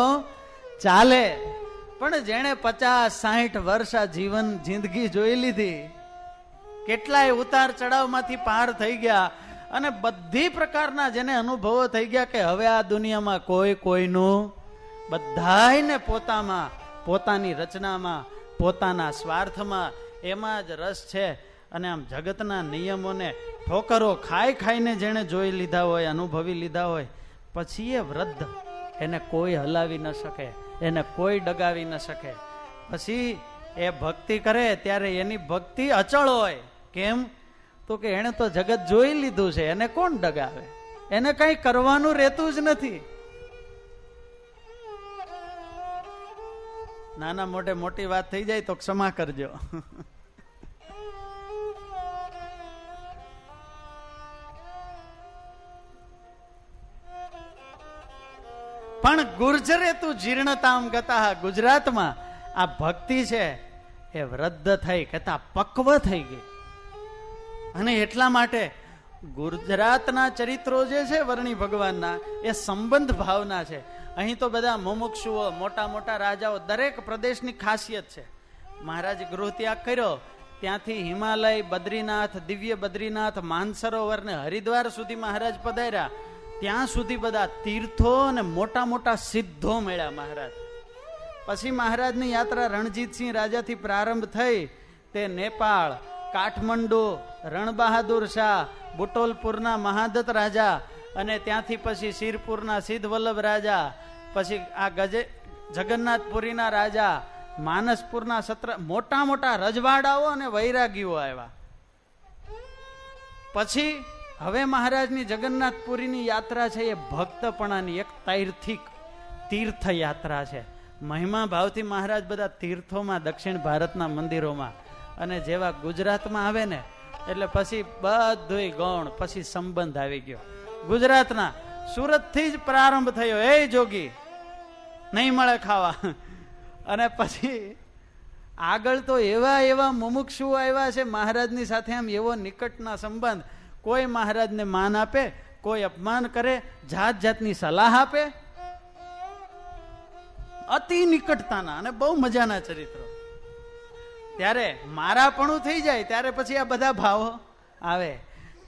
ચાલે, પણ જેણે 50-60 વર્ષ આ જિંદગી જોઈ લીધી, કેટલાય ઉતાર ચડાવમાંથી પાર થઈ ગયા, અને બધી પ્રકારના જેને અનુભવો થઈ ગયા કે હવે આ દુનિયામાં કોઈ કોઈનું, બધાયને પોતામાં, પોતાની રચનામાં, પોતાના સ્વાર્થમાં, એમાં જ રસ છે. અને આમ જગતના નિયમોને ઠોકરો ખાઈ ખાઈને જેણે જોઈ લીધા હોય, અનુભવી લીધા હોય, પછી એ વૃદ્ધ, એને કોઈ હલાવી ન શકે, એને કોઈ ડગાવી ન શકે. પછી એ ભક્તિ કરે ત્યારે એની ભક્તિ અચળ હોય. કેમ? તો કે એને તો જગત જોઈ લીધું છે, એને કોણ ડગાવે? એને કઈ કરવાનું રહેતું જ નથી. નાના મોટે મોટી વાત થઈ જાય તો ક્ષમા કરજો. પણ ગુર્જરે તું જીર્ણતામ ગતા. ગુજરાતમાં આ ભક્તિ છે એ વૃદ્ધ થઈ કહેતા પક્વ થઈ ગઈ. અને એટલા માટે ગુજરાતના ચરિત્રો જે છે વર્ણી ભગવાનના, એ સંબંધ ભાવના છે. અહીં તો બધા મુમુક્ષુઓ, મોટા મોટા રાજાઓ, દરેક પ્રદેશની ખાસિયત છે. મહારાજ ગૃહ ત્યાગ કર્યો, ત્યાંથી હિમાલય, બદ્રીનાથ, દિવ્ય બદ્રીનાથ, માનસરોવર ને હરિદ્વાર સુધી મહારાજ પધાર્યા. ત્યાં સુધી બધા તીર્થો અને મોટા મોટા સિદ્ધો મળ્યા મહારાજ. પછી મહારાજની યાત્રા રણજીતસિંહ રાજાથી પ્રારંભ થઈ, તે નેપાળ, કાઠમંડુ, રણબહાદુર શાહ, બુટોલપુરના મહાદત્ત રાજા, અને ત્યાંથી પછી શિરપુરના સિદ્ધ વલ્લભ રાજા, પછી આ જગન્નાથપુરીના રાજા, માનસપુરના મોટા મોટા રજવાડાઓ અને વૈરાગીઓ આવ્યા. પછી હવે મહારાજની જગન્નાથપુરીની યાત્રા છે એ ભક્તપણાની એક તૈર્થિક તીર્થ યાત્રા છે. મહિમા ભાવથી મહારાજ બધા તીર્થોમાં, દક્ષિણ ભારતના મંદિરોમાં, અને જેવા ગુજરાતમાં આવે ને એટલે પછી બધું ગૌણ, પછી સંબંધ આવી ગયો. ગુજરાતના સુરતથી જ પ્રારંભ થયો, એ જોગી નહીં મળે ખાવા. અને પછી આગળ તો એવા મુમુક્ષુઓ આવ્યા છે મહારાજની સાથે, આમ એવો નિકટના સંબંધ. કોઈ મહારાજને માન આપે, કોઈ અપમાન કરે, જાત જાતની સલાહ આપે, અતિ નિકટતાના અને બહુ મજાના ચરિત્રો. ત્યારે મારાપણું થઈ જાય ત્યારે પછી આ બધા ભાવો આવે.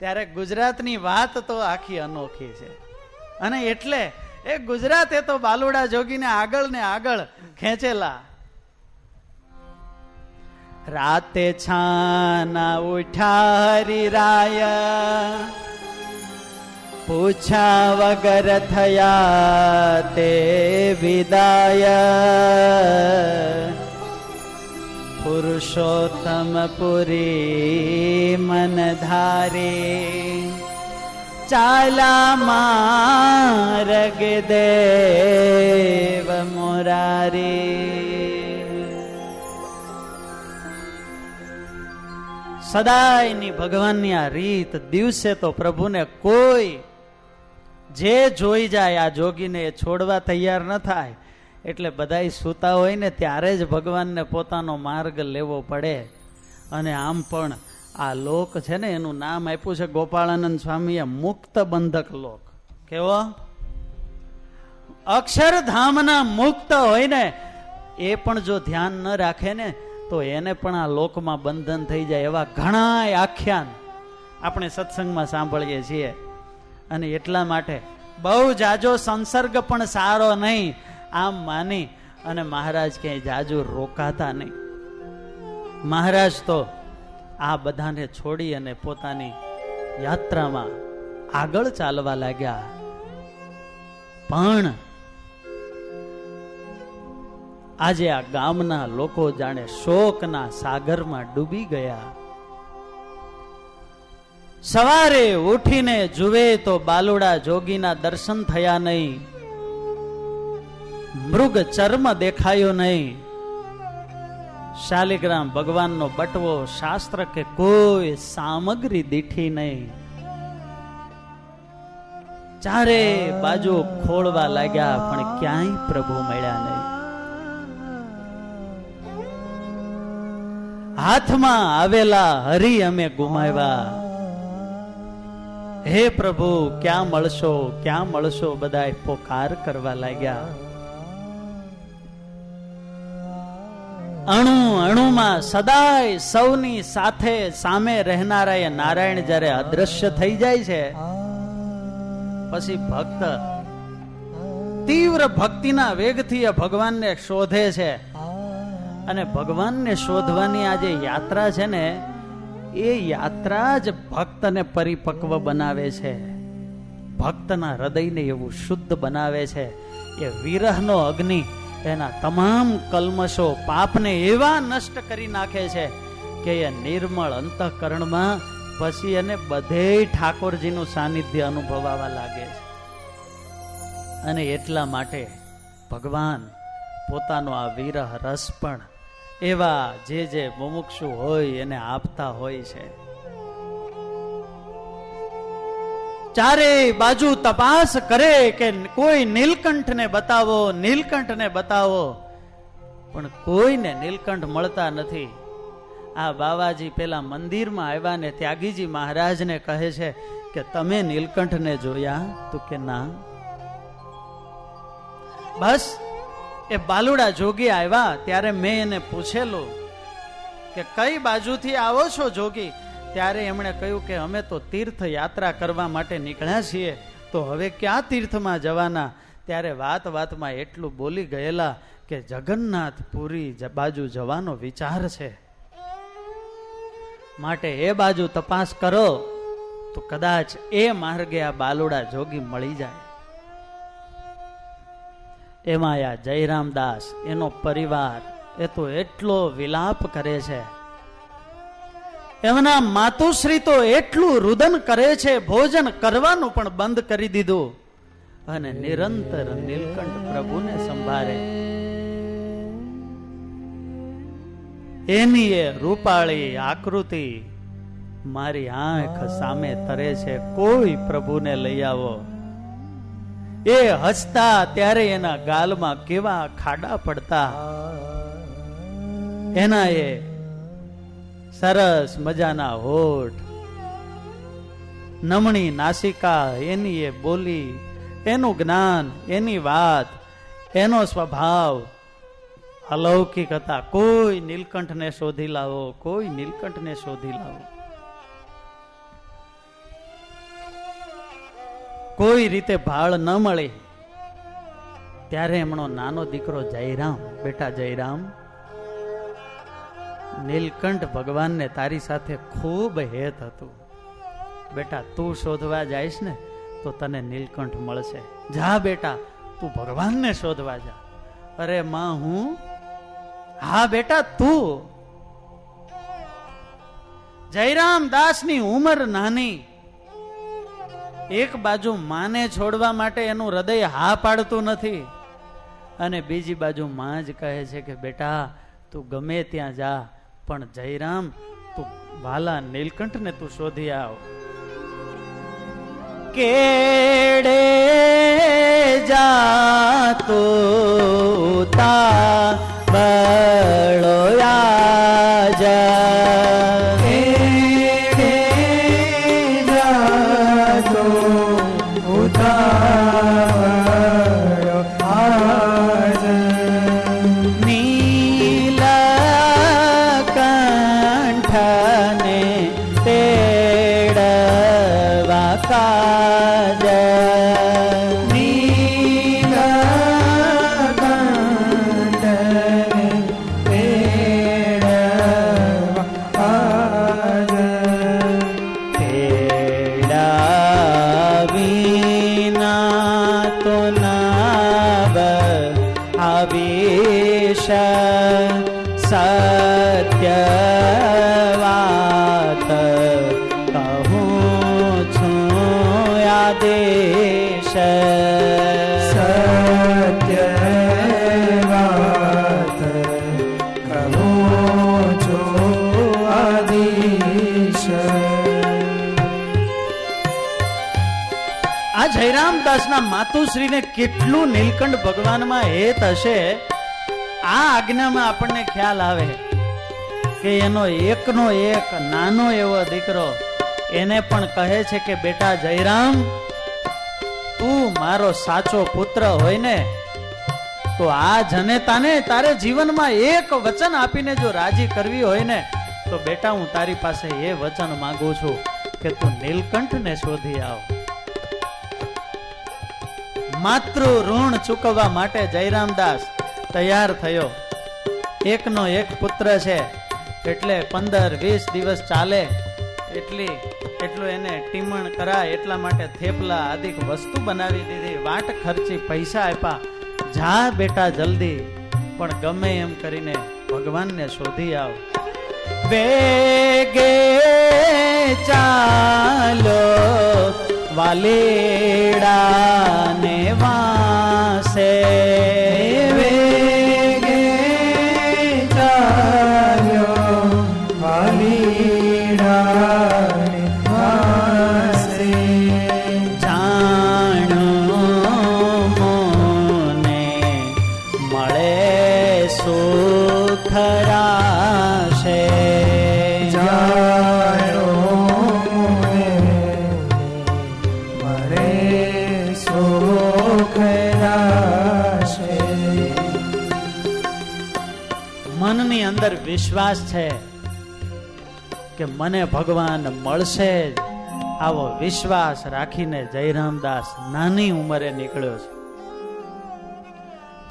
ત્યારે ગુજરાતની વાત તો આખી અનોખી છે. અને એટલે એ ગુજરાતે તો બાલુડા જોગીને આગળ ને આગળ ખેંચેલા. રાતે છાના ઉઠા હરિરાય, પૂછા વગર થયા તે વિદાય. પુરુષોત્તમ પુરી મન ધારે, ચાલા માર્ગ દેવ મુરારી. સદાયની ભગવાનની આ રીત. દિવસે તો પ્રભુને કોઈ જે જોઈ જાય આ જોગીને એ છોડવા તૈયાર ન થાય. એટલે બધાય સૂતા હોય ને ત્યારે જ ભગવાનને પોતાનો માર્ગ લેવો પડે. અને આમ પણ આ લોક છે ને, એનું નામ આપ્યું છે ગોપાળાનંદ સ્વામીએ મુક્ત બંધક લોક. કેવો? અક્ષરધામના મુક્ત હોય ને એ પણ જો ધ્યાન ન રાખે ને તો એને પણ આ લોકમાં બંધન થઈ જાય. એવા ઘણા આખ્યાન આપણે સત્સંગમાં સાંભળીએ છીએ. અને એટલા માટે બહુ જાજો સંસર્ગ પણ સારો નહીં, આમ માની અને મહારાજ ક્યાંય જાજુ રોકાતા નહીં. મહારાજ તો આ બધાને છોડી અને પોતાની યાત્રામાં આગળ ચાલવા લાગ્યા. પણ આજે આ ગામના લોકો જાણે શોકના સાગરમાં ડૂબી ગયા. સવારે ઉઠીને જુએ તો બાલુડા જોગીના દર્શન થયા નહીં, મૃગ ચર્મ દેખાયો નહીં, શાલિગ્રામ ભગવાનનો બટવો શાસ્ત્ર કે કોઈ સામગ્રી દીઠી નહીં. ચારે બાજુ ખોળવા લાગ્યા પણ ક્યાંય પ્રભુ મળ્યા નહીં. હાથમાં આવેલા હરી અમે ગુમાવ્યા. હે પ્રભુ ક્યાં મળશો, ક્યાં મળશો, બધા પોકાર કરવા લાગ્યા. અણુ અણુમાં સદાય સૌની સાથે સામે રહેનારા એ નારાયણ જ્યારે અદ્રશ્ય થઈ જાય છે, પછી ભક્ત તીવ્ર ભક્તિના વેગથી ભગવાનને શોધે છે. અને ભગવાનને શોધવાની આ જે યાત્રા છે ને, એ યાત્રા જ ભક્તને પરિપક્વ બનાવે છે, ભક્તના હૃદયને એવું શુદ્ધ બનાવે છે. એ વિરહનો અગ્નિ એના તમામ કલ્મશો પાપને એવા નષ્ટ કરી નાખે છે કે એ નિર્મળ અંતઃકરણમાં પછી એને બધે ઠાકોરજીનું સાનિધ્ય અનુભવવા લાગે છે. અને એટલા માટે ભગવાન પોતાનો આ વિરહ રસ પણ એવા જે મુમુક્ષુ હોય એને આપતા હોય છે. ચારે બાજુ તપાસ કરે કે કોઈ નીલકંઠને બતાવો, નીલકંઠને બતાવો, પણ કોઈને નીલકંઠ મળતા નથી. આ બાવાજી પેલા મંદિરમાં આવ્યા ને ત્યાગીજી મહારાજને કહે છે કે તમે નીલકંઠને જોયા? તો કે ના. બસ એ બાલુડા જોગી આવ્યા ત્યારે મેં એને પૂછેલું કે કઈ બાજુથી આવો છો જોગી? ત્યારે એમણે કહ્યું કે અમે તો તીર્થ યાત્રા કરવા માટે નીકળ્યા છીએ, તો હવે ક્યાં તીર્થમાં જવાના? ત્યારે વાત વાતમાં એટલું બોલી ગયેલા કે જગન્નાથપુરી બાજુ જવાનો વિચાર છે, માટે એ બાજુ તપાસ કરો તો કદાચ એ માર્ગે આ બાલુડા જોગી મળી જાય. એમાં આ જયરામદાસ એનો પરિવાર એ તો એટલો વિલાપ કરે છે, એમના માતુશ્રી તો એટલું રુદન કરે છે, ભોજન કરવાનું પણ બંધ કરી દીધું અને નિરંતર નીલકંઠ પ્રભુને સંભાળે. એની એ રૂપાળી આકૃતિ મારી આંખ સામે તરે છે. કોઈ પ્રભુને લઈ આવો. એ હસતા ત્યારે એના ગાલમાં કેવા ખાડા પડતા, એના એ સરસ મજાના હોઠ, નમણી નાસિકા, એની એ બોલી, એનું જ્ઞાન, એની વાત, એનો સ્વભાવ અલૌકિક હતા. કોઈ નીલકંઠને શોધી લાવો, કોઈ નીલકંઠને શોધી લાવો. કોઈ રીતે ભાળ ન મળે. ત્યારે એમનો નાનો દીકરો જયરામ, બેટા જયરામ, નીલકંઠ ભગવાનને તારી સાથે ખૂબ હેત હતું. બેટા તું શોધવા જઈશ ને તો તને નીલકંઠ મળશે. જા બેટા તું ભગવાનને શોધવા જા. અરે માં હું? હા બેટા તું. જયરામ દાસની ઉંમર નાની, એક બાજુ માને છોડવા માટે એનું હૃદય હા પાડતું નથી, અને બીજી બાજુ માં જ કહે છે કે બેટા તું ગમે ત્યાં જા, પણ જયરામ તું વાલા નીલકંઠને તું શોધી આવ. કેડે જાતો તા બળો જા, નીલકંઠને તેડવા કાજ સત્ય વાત કહું છું આદેશ સત્ય વાત કહું છું આદેશ. આ જયરામદાસના માતુશ્રીને કેટલું નીલકંઠ ભગવાનમાં હેત હશે. આ આજ્ઞામાં આપણને ખ્યાલ આવે કે એનો એકનો એક નાનો એવો દીકરો એને પણ કહે છે કે બેટા જયરામ, તું મારો સાચો પુત્ર હોય ને તો આ જનેતાને તારે જીવનમાં એક વચન આપીને જો રાજી કરવી હોય ને તો બેટા હું તારી પાસે એ વચન માંગુ છું કે તું નીલકંઠને શોધી આવ. માતૃ ઋણ ચૂકવવા માટે જયરામદાસ તૈયાર થયો. એકનો એક પુત્ર છે એટલે 15-20 દિવસ ચાલે એટલું એને ટીમણ કરાય એટલા માટે થેપલા આદિક વસ્તુ બનાવી દીધી. વાટ ખર્ચી, પૈસા આપ્યા, જા બેટા જલ્દી, પણ ગમે એમ કરીને ભગવાનને શોધી આવ. વેગે ચાલો વાલેડાને વાસે, વેગે ચાલ્યો વાલીડાને વાસે. જાણો મોને મળે સુખ રાશે, જાણો મળે સુખ રાશે. મનની અંદર વિશ્વાસ છે કે મને ભગવાન મળશે જ. આવો વિશ્વાસ રાખીને જયરામદાસ નાની ઉંમરે નીકળ્યો છે.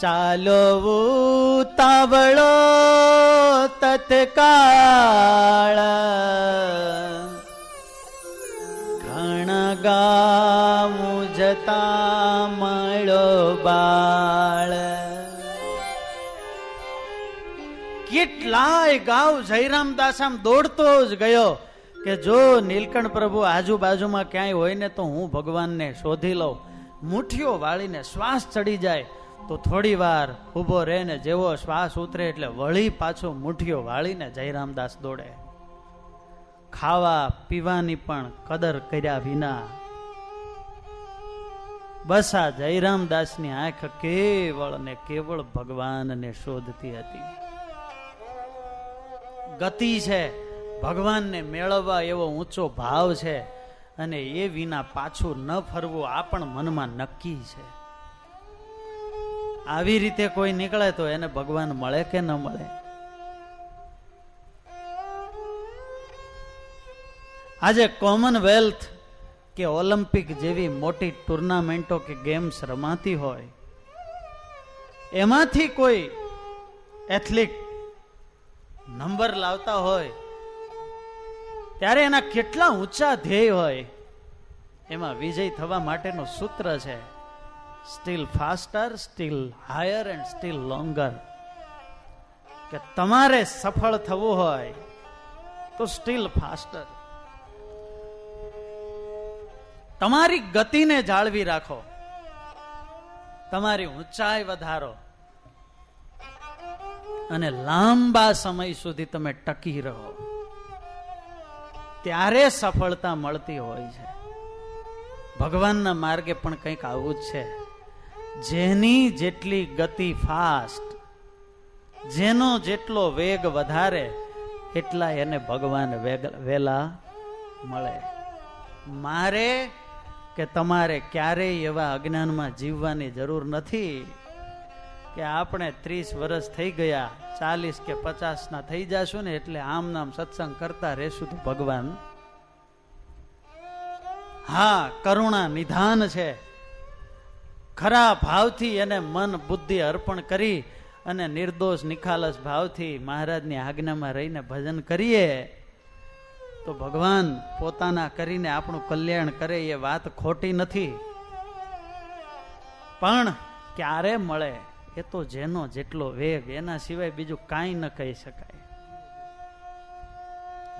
ચાલો ઉતાવળો તત્કાળ, ઘણા ગામું જતા મળો બાળ. કેટલાય ગાવ જયરામદાસ આમ દોડતો જ ગયો કે જો નીલકંઠ પ્રભુ આજુબાજુમાં ક્યાંય હોય ને તો હું ભગવાનને શોધી લઉં. મુઠ્ઠીઓ વાળીને શ્વાસ ચડી જાય તો થોડી વાર ઊભો રહે ને જેવો શ્વાસ ઉતરે એટલે વળી પાછો મુઠ્ઠીઓ વાળીને જયરામદાસ દોડે. ખાવા પીવાની પણ કદર કર્યા વિના બસ આ જયરામદાસની આંખ કેવળ ને કેવળ ભગવાનને શોધતી હતી. ગતિ છે, ભગવાનને મેળવવા એવો ઊંચો ભાવ છે અને એ વિના પાછું ન ફરવું આ પણ મનમાં નક્કી છે. આવી રીતે કોઈ નીકળે તો એને ભગવાન મળે કે ન મળે? આજે કોમનવેલ્થ કે ઓલિમ્પિક જેવી મોટી ટુર્નામેન્ટો કે ગેમ્સ રમાતી હોય, એમાંથી કોઈ એથ્લીટ નંબર લાવતા હોય ત્યારે એના કેટલા ઊંચા ધ્યેય હોય. એમાં વિજય થવા માટેનું સૂત્ર છે steel faster, steel higher and steel longer. કે તમારે સફળ થવું હોય તો સ્ટીલ ફાસ્ટર, તમારી ગતિને જાળવી રાખો, તમારી ઊંચાઈ વધારો અને લાંબા સમય સુધી તમે ટકી રહો, ત્યારે સફળતા મળતી હોય છે. ભગવાનના માર્ગે પણ કંઈક આવું જ છે. જેની જેટલી ગતિ ફાસ્ટ, જેનો જેટલો વેગ વધારે એટલા એને ભગવાન વેલા મળે. મારે કે તમારે ક્યારેય એવા અજ્ઞાનમાં જીવવાની જરૂર નથી કે આપણે 30 વર્ષ થઈ ગયા, 40 કે 50 ના થઈ જશું ને એટલે આમ નામ સત્સંગ કરતા રહેશું તો ભગવાન. હા, કરુણા નિધાન છે. ખરા ભાવથી એને મન બુદ્ધિ અર્પણ કરી અને નિર્દોષ નિખાલસ ભાવથી મહારાજની આજ્ઞામાં રહીને ભજન કરીએ તો ભગવાન પોતાના કરીને આપણું કલ્યાણ કરે. એ વાત ખોટી નથી, પણ ક્યારે મળે એ તો જેનો જેટલો વેગ, એના સિવાય બીજું કાંઈ ન કહી શકાય.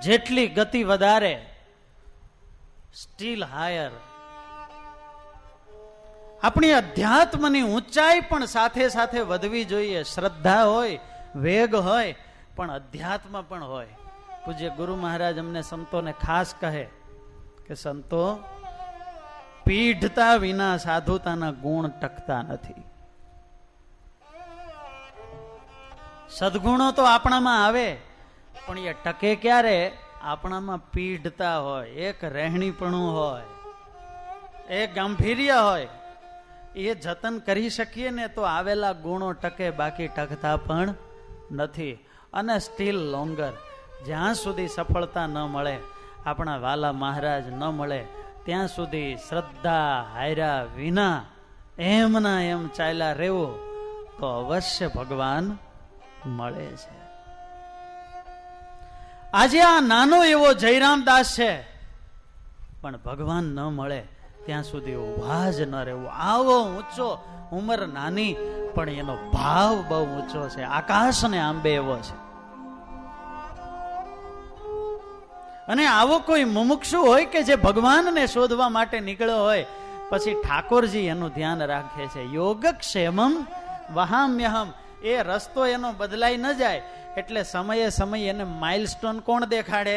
જેટલી ગતિ વધારે, સ્ટીલ હાયર. આપણી અધ્યાત્મની ઊંચાઈ પણ સાથે સાથે વધવી જોઈએ. શ્રદ્ધા હોય, વેગ હોય, પણ અધ્યાત્મ પણ હોય. પૂજ્ય ગુરુ મહારાજ અમને સંતોને ખાસ કહે કે સંતો, પીઢતા વિના સાધુતાના ગુણ ટકતા નથી. સદગુણો તો આપણામાં આવે, પણ એ ટકે ક્યારે? આપણામાં પીઢતા હોય, એક રહેણીપણું હોય, એક ગાંભીર્ય હોય. એ જતન કરી શકીએ ને તો આવેલા ગુણો ટકે, બાકી ટકતા પણ નથી. અને સ્ટીલ લોંગર, જ્યાં સુધી સફળતા ન મળે, આપણા વાલા મહારાજ ન મળે, ત્યાં સુધી શ્રદ્ધા હાર્યા વિના એમના એમ ચાલ્યા રહેવું તો અવશ્ય ભગવાન મળે છે. આજે આ નાનો એવો જયરામદાસ છે, પણ ભગવાન ન મળે ત્યાં સુધી ઉભા જ ન રહેવું. આવો ઊંચો, ઉંમર નાની પણ એનો ભાવ બહુ ઊંચો છે, આકાશને આંબે એવો છે. અને આવો કોઈ મુમુક્ષુ હોય કે જે ભગવાનને શોધવા માટે નીકળ્યો હોય, પછી ઠાકોરજી એનું ધ્યાન રાખે છે. યોગક્ષેમમ વહામ્યહમ. એ રસ્તો એનો બદલાઈ ન જાય એટલે સમયે સમયે એને માઇલસ્ટોન કોણ દેખાડે?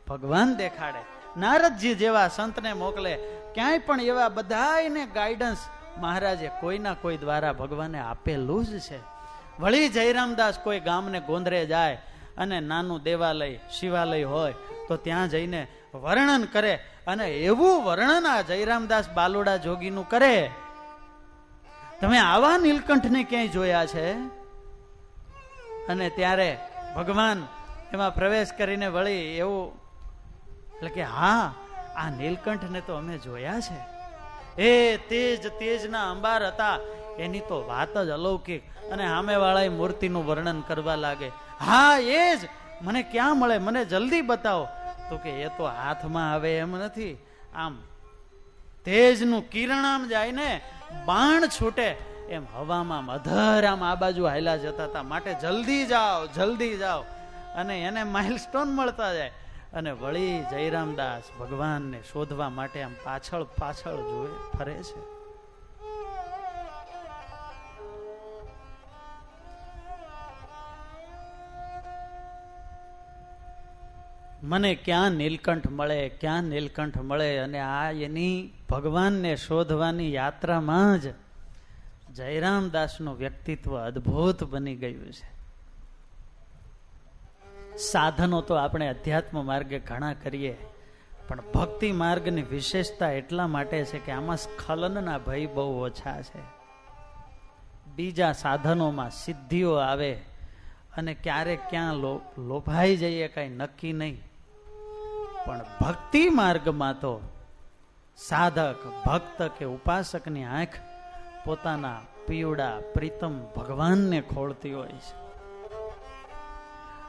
ભગવાન દેખાડે. નારદજી જેવા સંતને મોકલે, ક્યાંય પણ એવા બધાને ગાઈડન્સ મહારાજે કોઈના કોઈ દ્વારા ભગવાને આપેલું જ છે. વળી જયરામદાસ કોઈ ગામને ગોંદરે જાય અને નાનું દેવાલય, શિવાલય હોય તો ત્યાં જઈને વર્ણન કરે. અને એવું વર્ણન આ જયરામદાસ બાલોડા જોગીનું કરે. તમે આવા નીલકંઠને ક્યાંય જોયા છે? અને ત્યારે ભગવાન એમાં પ્રવેશ કરીને વળી એવું એટલે કે હા, આ નીલકંઠને તો અમે જોયા છે. એ તેજ તેજના અંબાર હતા, એની તો વાત જ અલૌકિક. અને સામેવાળા મૂર્તિનું વર્ણન કરવા લાગે. હા, એ જ મને ક્યાં મળે, મને જલ્દી બતાવો. તો કે એ તો હાથમાં આવે એમ નથી, આમ તેજનું કિરણ આમ જાય ને બાણ છૂટે એમ હવામાં અધર આમ આ બાજુ હાલ્યા જતા હતા. માટે જલ્દી જાઓ, જલ્દી જાઓ. અને એને માઇલસ્ટોન મળતા જાય. અને વળી જયરામદાસ ભગવાનને શોધવા માટે આમ પાછળ પાછળ જોએ ફરે છે. મને ક્યાં નીલકંઠ મળે, ક્યાં નીલકંઠ મળે. અને આ એની ભગવાનને શોધવાની યાત્રામાં જ જયરામદાસનું વ્યક્તિત્વ અદ્ભુત બની ગયું છે. સાધનો તો આપણે અધ્યાત્મ માર્ગે ઘણા કરીએ, પણ ભક્તિ માર્ગની વિશેષતા એટલા માટે છે કે આમાં સ્ખલનના ભય બહુ ઓછા છે. બીજા સાધનોમાં સિદ્ધિઓ આવે અને ક્યારેક ક્યાં લોભાઈ જઈએ કઈ નક્કી નહીં. પણ ભક્તિ માર્ગમાં તો સાધક, ભક્ત કે ઉપાસકની આંખ પોતાના પીવડા પ્રીતમ ભગવાનને ખોળતી હોય છે.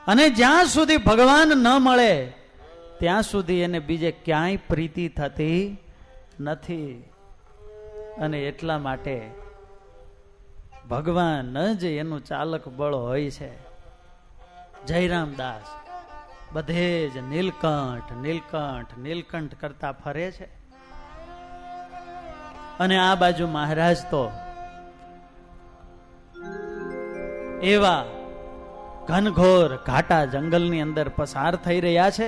અને જ્યાં સુધી ભગવાન ન મળે ત્યાં સુધી એને બીજે ક્યાંય પ્રીતિ થતી નથી. અને એટલા માટે ભગવાન જ એનું ચાલક બળ હોય છે. જયરામદાસ બધે જ નીલકંઠ નીલકંઠ નીલકંઠ કરતા ફરે છે. અને આ બાજુ મહારાજ તો એવા ઘનઘોર ઘાટા જંગલની અંદર પસાર થઈ રહ્યા છે.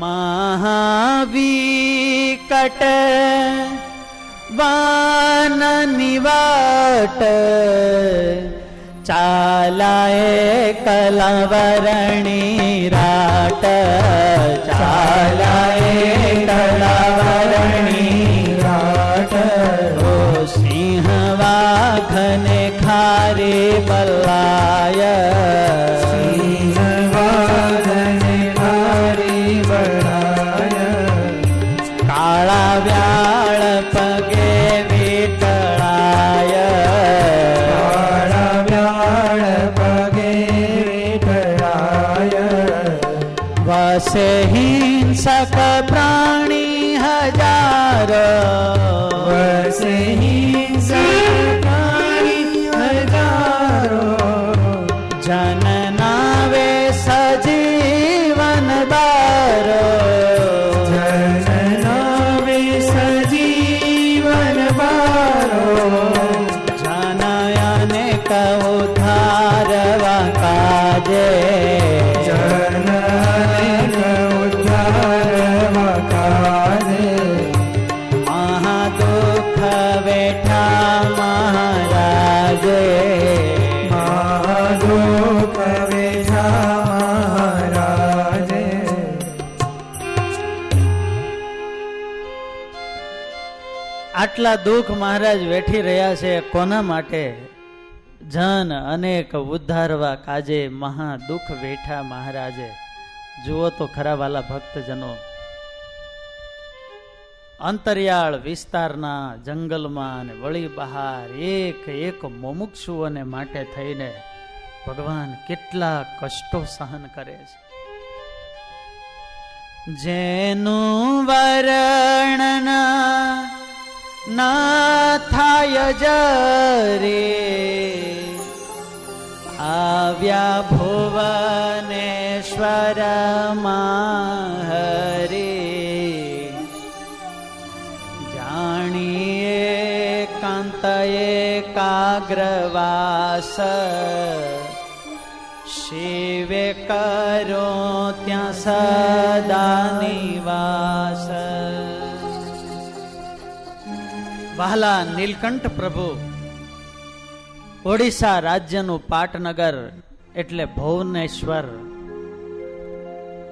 મહાવિકટ વાન નિવાટ ચાલાએ કલાવરણી રાટ ચાલાએ કલાવરણી રાટ ઓ સિંહ વાઘને ખારે બલાય સિંહ વાઘને ખારે બલાય કાળા વ્યાળ પગે વેટળાય કાળા વ્યાળ પગે વેટળાય વસે હિંસક પ્રાણી હજાર વસે હિંસક પ્રાણી બારો જનયને કહો ધારવા કાજે જનને ઉદ્ધારવા કાજે મહાદુઃખ વેઠા મહારાજે મહાદુઃખ વેઠા મહારાજે આટલા દુઃખ મહારાજ વેઠી રહ્યા છે કોના માટે? જન અનેક ઉદ્ધારવા કાજે મહા દુઃખ વેઠા મહારાજે. જુઓ તો ખરા વાલા ભક્તજનો, અંતરિયાળ વિસ્તારના જંગલમાં અને વળી બહાર એક એક મુમુક્ષુઓને માટે થઈને ભગવાન કેટલા કષ્ટો સહન કરે છે. જેનું વર્ણન ના થાય જરે આવ્યા ભુવનેશ્વર હરે જાણીએ કાંત એકાગ્રવાસ શિવે કરો ત્યાં સદા નિવાસ. વહાલા નીલકંઠ પ્રભુ ઓડિશા રાજ્યનું પાટનગર એટલે ભુવનેશ્વર,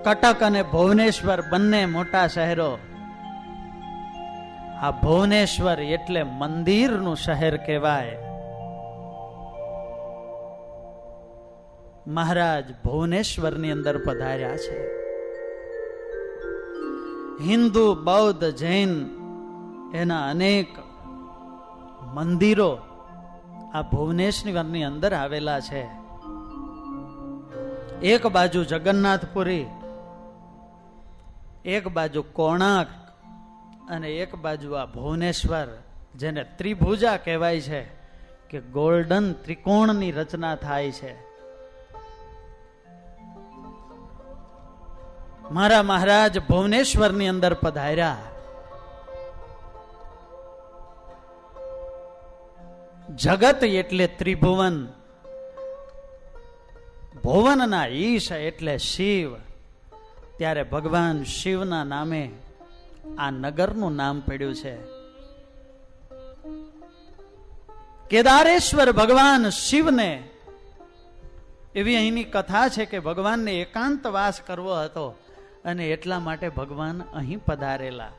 કટક અને ભુવનેશ્વર બંને મોટા શહેરો. આ ભુવનેશ્વર એટલે મંદિરનું શહેર કહેવાય. મહારાજ ભુવનેશ્વરની અંદર પધાર્યા છે. હિન્દુ, બૌદ્ધ, જૈન એના અનેક મંદિરો આ ભુવનેશ્વરની અંદર આવેલા છે. એક બાજુ જગન્નાથપુરી, એક બાજુ કોણાર્ક અને એક બાજુ આ ભુવનેશ્વર, જેને ત્રિભુજા કહેવાય છે કે ગોલ્ડન ત્રિકોણની રચના થાય છે. મારા મહારાજ ભુવનેશ્વરની અંદર પધાર્યા. જગત એટલે ત્રિભુવન, ભુવનના ઈશ એટલે શિવ. ત્યારે ભગવાન શિવના નામે આ નગરનું નામ પડ્યું છે. કેદારેશ્વર ભગવાન શિવને એવી અહીંની કથા છે કે ભગવાનને એકાંત વાસ કરવો હતો અને એટલા માટે ભગવાન અહીં પધારેલા.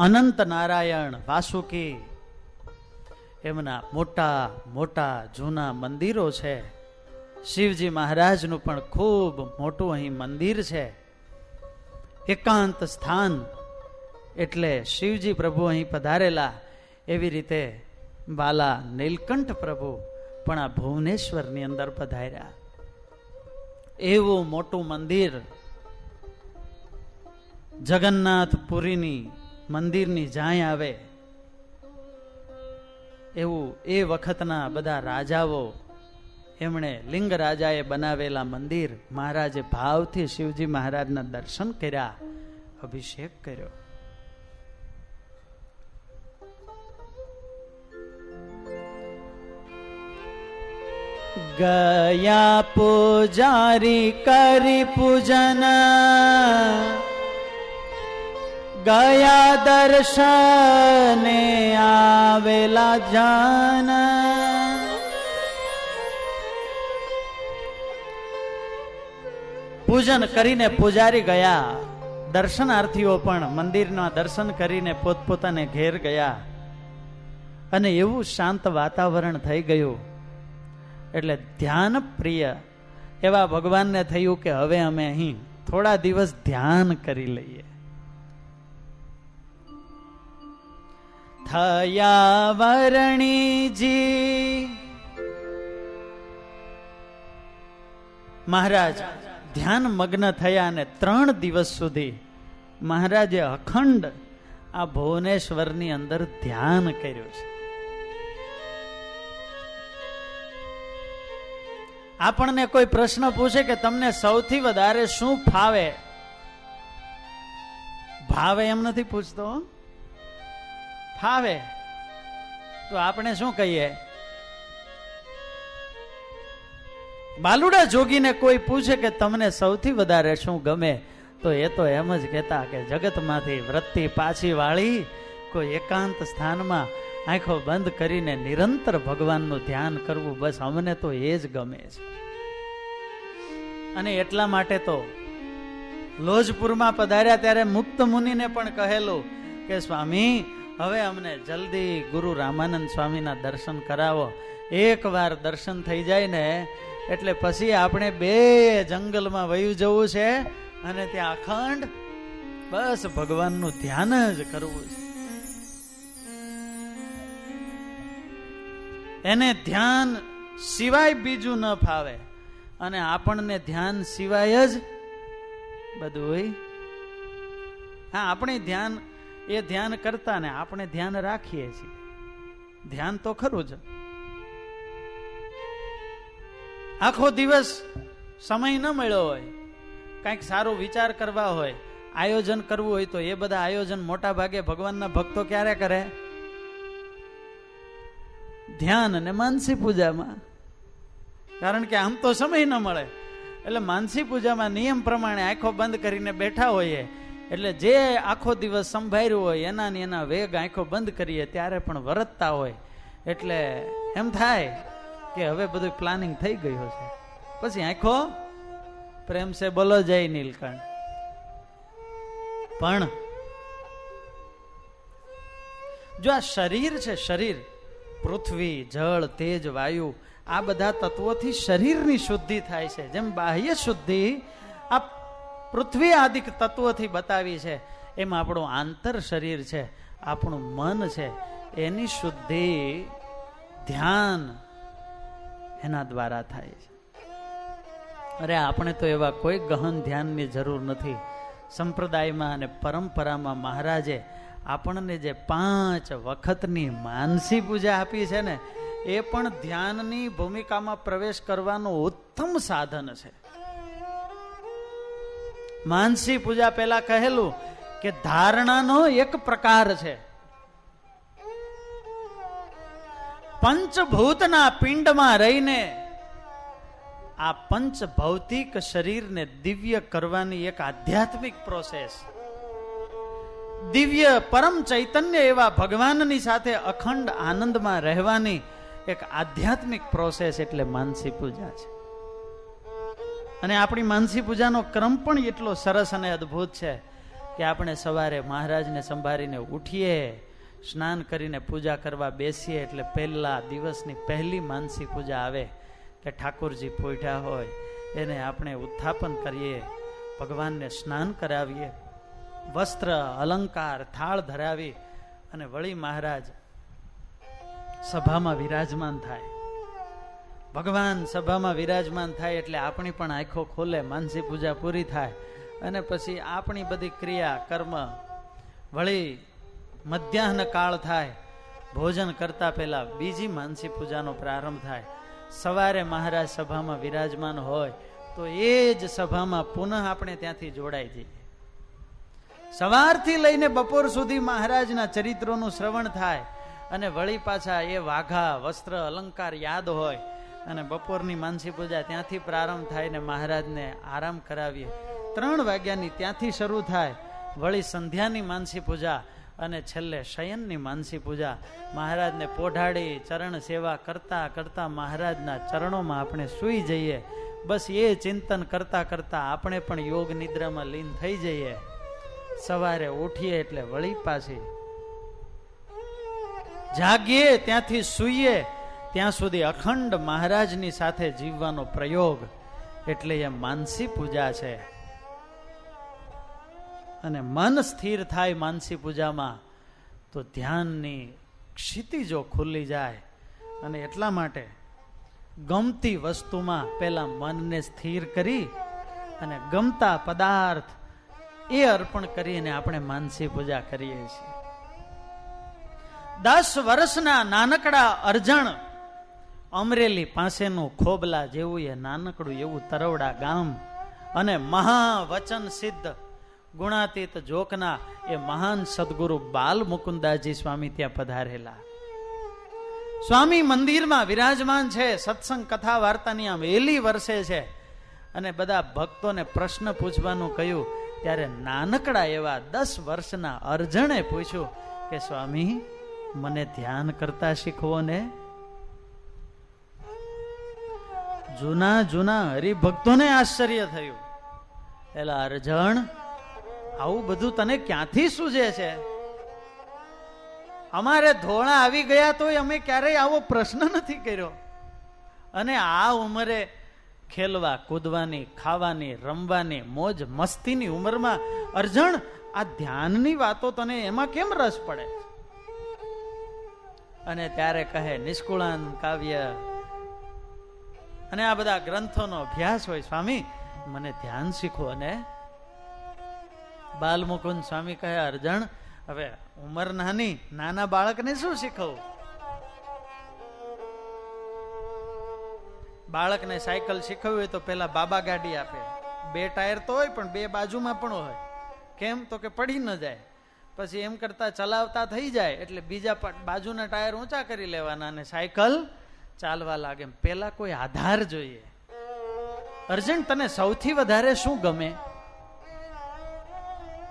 અનંત નારાયણ, વાસુકી એમના મોટા મોટા જૂના મંદિરો છે. શિવજી મહારાજનું પણ ખૂબ મોટું અહીં મંદિર છે. એકાંત સ્થાન એટલે શિવજી પ્રભુ અહીં પધારેલા. એવી રીતે બાલા નીલકંઠ પ્રભુ પણ આ ભુવનેશ્વરની અંદર પધાર્યા. એવું મોટું મંદિર, જગન્નાથપુરીની મંદિરની જાય આવે એવું એ વખતના બધા રાજાઓ, એમણે લિંગ રાજાએ બનાવેલા મંદિર મહારાજે ભાવથી શિવજી મહારાજના દર્શન કર્યા, અભિષેક કર્યો. ગયા પૂજારી કરી પૂજન, ગયા દર્શને આવેલા જાન. પૂજન કરીને પૂજારી ગયા, દર્શનાર્થીઓ પણ મંદિરના દર્શન કરીને પોતપોતાને ઘેર ગયા. અને એવું શાંત વાતાવરણ થઈ ગયું એટલે ધ્યાન પ્રિય એવા ભગવાનને થયું કે હવે અમે અહીં થોડા દિવસ ધ્યાન કરી લઈએ. થયા વરણીજી મહારાજ ધ્યાન મગ્ન થયા અને 3 દિવસ સુધી મહારાજે અખંડ આ ભુવનેશ્વરની અંદર ધ્યાન કર્યું છે. આપણને કોઈ પ્રશ્ન પૂછે કે તમને સૌથી વધારે શું ફાવે, ભાવે એમ નથી પૂછતો. ફાવે તો આપણે શું કહીએ? બાલુડા જોગીને કોઈ પૂછે કે તમને સૌથી વધારે શું ગમે, તો એ તો એમ જ કહેતા કે જગતમાંથી વૃત્તિ પાછી વાળી કોઈ એકાંત સ્થાનમાં આંખો બંધ કરીને નિરંતર ભગવાનનું ધ્યાન કરવું, બસ અમને તો એ જ ગમે છે. અને એટલા માટે તો લોજપુરમાં પધાર્યા ત્યારે મુક્ત મુનિને પણ કહેલું કે સ્વામી, હવે અમને જલ્દી ગુરુ રામાનંદ સ્વામીના દર્શન કરાવો. એકવાર દર્શન થઈ જાય ને એટલે પછી આપણે 2 જંગલમાં વયું જવું છે અને ત્યાં અખંડ બસ ભગવાનનું ધ્યાન જ કરવું છે. એને ધ્યાન સિવાય બીજું ન ફાવે અને આપણને ધ્યાન સિવાય જ બધું હોય. હા, આપણે ધ્યાન એ ધ્યાન કરતા ને આપણે ધ્યાન રાખીએ છીએ. ધ્યાન તો ખરું જ. આખો દિવસ સમય ન મળ્યો હોય, કંઈક સારો વિચાર કરવા હોય, આયોજન કરવું હોય, તો એ બધા આયોજન મોટા ભાગે ભગવાનના ભક્તો ક્યારે કરે? ધ્યાન અને માનસી પૂજામાં. કારણ કે આમ તો સમય ન મળે એટલે માનસી પૂજામાં નિયમ પ્રમાણે આંખો બંધ કરીને બેઠા હોઈએ એટલે જે આખો દિવસ સંભાળ્યું હોય એના ને એના વેગ આંખો બંધ કરીએ ત્યારે પણ વરતતા હોય એટલે એમ થાય કે હવે બધું પ્લાનિંગ થઈ ગયું છે. પછી આંખો પ્રેમ સે બોલો જય નીલકંઠ. પણ જો આ શરીર છે, શરીર પૃથ્વી, જળ, તેજ, વાયુ, આ બધા તત્વોથી શરીરની શુદ્ધિ થાય છે. જેમ બાહ્ય શુદ્ધિ આ પૃથ્વી આદિક તત્વોથી બતાવી છે, એમ આપણું આંતર શરીર છે, આપણું મન છે, એની શુદ્ધિ ધ્યાન એના દ્વારા થાય છે. અરે આપણે તો એવા કોઈ ગહન ધ્યાનની જરૂર નથી. સંપ્રદાયમાં અને પરંપરામાં મહારાજે આપણને જે 5 વખતની માનસી પૂજા આપી છે ને, એ પણ ધ્યાનની ભૂમિકામાં પ્રવેશ કરવાનું ઉત્તમ સાધન છે. માનસી પૂજા પહેલા કહેલું કે ધારણાનો એક પ્રકાર છે. પંચભૂતના પિંડમાં રહીને આ પંચ ભૌતિક શરીરને દિવ્ય કરવાની એક આધ્યાત્મિક પ્રોસેસ. દિવ્ય પરમ ચૈતન્ય એવા ભગવાનની સાથે અખંડ આનંદમાં રહેવાની એક આધ્યાત્મિક પ્રોસેસ એટલે માનસી પૂજા છે. અને આપણી માનસી પૂજાનો ક્રમ પણ એટલો સરસ અને અદ્ભુત છે કે આપણે સવારે મહારાજને સંભાળીને ઉઠીએ, સ્નાન કરીને પૂજા કરવા બેસીએ એટલે પહેલા દિવસની પહેલી માનસી પૂજા આવે કે ઠાકોરજી પોઢ્યા હોય એને આપણે ઉત્થાપન કરીએ, ભગવાનને સ્નાન કરાવીએ, વસ્ત્ર અલંકાર થાળ ધરાવી અને વળી મહારાજ સભામાં વિરાજમાન થાય. ભગવાન સભામાં વિરાજમાન થાય એટલે આપણી પણ આંખો ખોલે, માનસી પૂજા પૂરી થાય અને પછી આપણી બધી ક્રિયા કર્મ વળી મધ્યાહ્ન કાળ થાય. ભોજન કરતા પહેલા બીજી માનસી પૂજાનો પ્રારંભ થાય. સવારે મહારાજ સભામાં વિરાજમાન હોય તો એ જ સભામાં પુનઃ આપણે ત્યાંથી જોડાઈ જઈએ. સવારથી લઈને બપોર સુધી મહારાજના ચરિત્રોનું શ્રવણ થાય અને વળી પાછા એ વાઘા વસ્ત્ર અલંકાર યાદ હોય અને બપોરની માનસી પૂજા ત્યાંથી પ્રારંભ થાય ને મહારાજને આરામ કરાવીએ. 3 વાગ્યાની ત્યાંથી શરૂ થાય, વળી સંધ્યાની માનસી પૂજા અને છેલ્લે શયનની માનસી પૂજા. મહારાજને પોઢાડી ચરણ સેવા કરતા કરતા મહારાજના ચરણોમાં આપણે સૂઈ જઈએ. બસ એ ચિંતન કરતા કરતા આપણે પણ યોગ નિદ્રામાં લીન થઈ જઈએ. સવારે ઉઠીએ એટલે વળી પાછી જાગીએ, ત્યાંથી સૂઈએ ત્યાં સુધી અખંડ મહારાજની સાથે જીવવાનો પ્રયોગ એટલે એ માનસી પૂજા છે. અને મન સ્થિર થાય માનસી પૂજામાં તો ધ્યાનની ક્ષિતિજો ખુલ્લી જાય. અને એટલા માટે ગમતી વસ્તુમાં પહેલા મનને સ્થિર કરી અને ગમતા પદાર્થ એ અર્પણ કરીને આપણે માનસી પૂજા કરીએ છીએ. 10 વર્ષના નાનકડા અરજણ અમરેલી પાસેનું ખોબલા જેવું એ નાનકડું એવું તરવડા ગામ અને મહાવચન સિદ્ધ ગુણાતીત જોકના એ મહાન સદગુરુ બાલ મુકુદાસજી સ્વામી ત્યાં પધારેલા. સ્વામી મંદિરમાં વિરાજમાન છે, સત્સંગ કથા વાર્તાની આમ વેલી વર્ષે છે, અને બધા ભક્તોને પ્રશ્ન પૂછવાનું કહ્યું ત્યારે નાનકડા એવા 10 વર્ષના અર્જણે પૂછ્યું કે સ્વામી મને ધ્યાન કરતા શીખવો ને. જૂના જૂના હરિભક્તોને આશ્ચર્ય થયું, એલા અર્જણ આવું બધું તને ક્યાંથી સૂઝે છે? અમારે ધોળા આવી ગયા તોય અમે ક્યારેય આવો પ્રશ્ન નથી કર્યો, અને આ ઉંમરે ખેલવા કૂદવાની, ખાવાની, રમવાની, મોજ મસ્તીની ઉંમરમાં અર્જણ આ ધ્યાનની વાતો તને એમાં કેમ રસ પડે? અને ત્યારે કહે નિષ્કુળાન કાવ્ય અને આ બધા ગ્રંથોનો અભ્યાસ હોય, સ્વામી મને ધ્યાન શીખવો ને. બાલમુકુંદ સ્વામી કહે અર્જણ હવે ઉંમર નાની, નાના બાળકને શું શીખવું? બાળકને સાયકલ શીખવવી હોય તો પેલા બાબા ગાડી આપે. 2 ટાયર તો હોય પણ 2 બાજુમાં પણ હોય. કેમ તો કે પડી ન જાય. પછી એમ કરતા ચલાવતા થઈ જાય એટલે બીજા બાજુના ટાયર ઊંચા કરી લેવાના અને સાયકલ ચાલવા લાગે. પેલા કોઈ આધાર જોઈએ. અર્જણ તને સૌથી વધારે શું ગમે?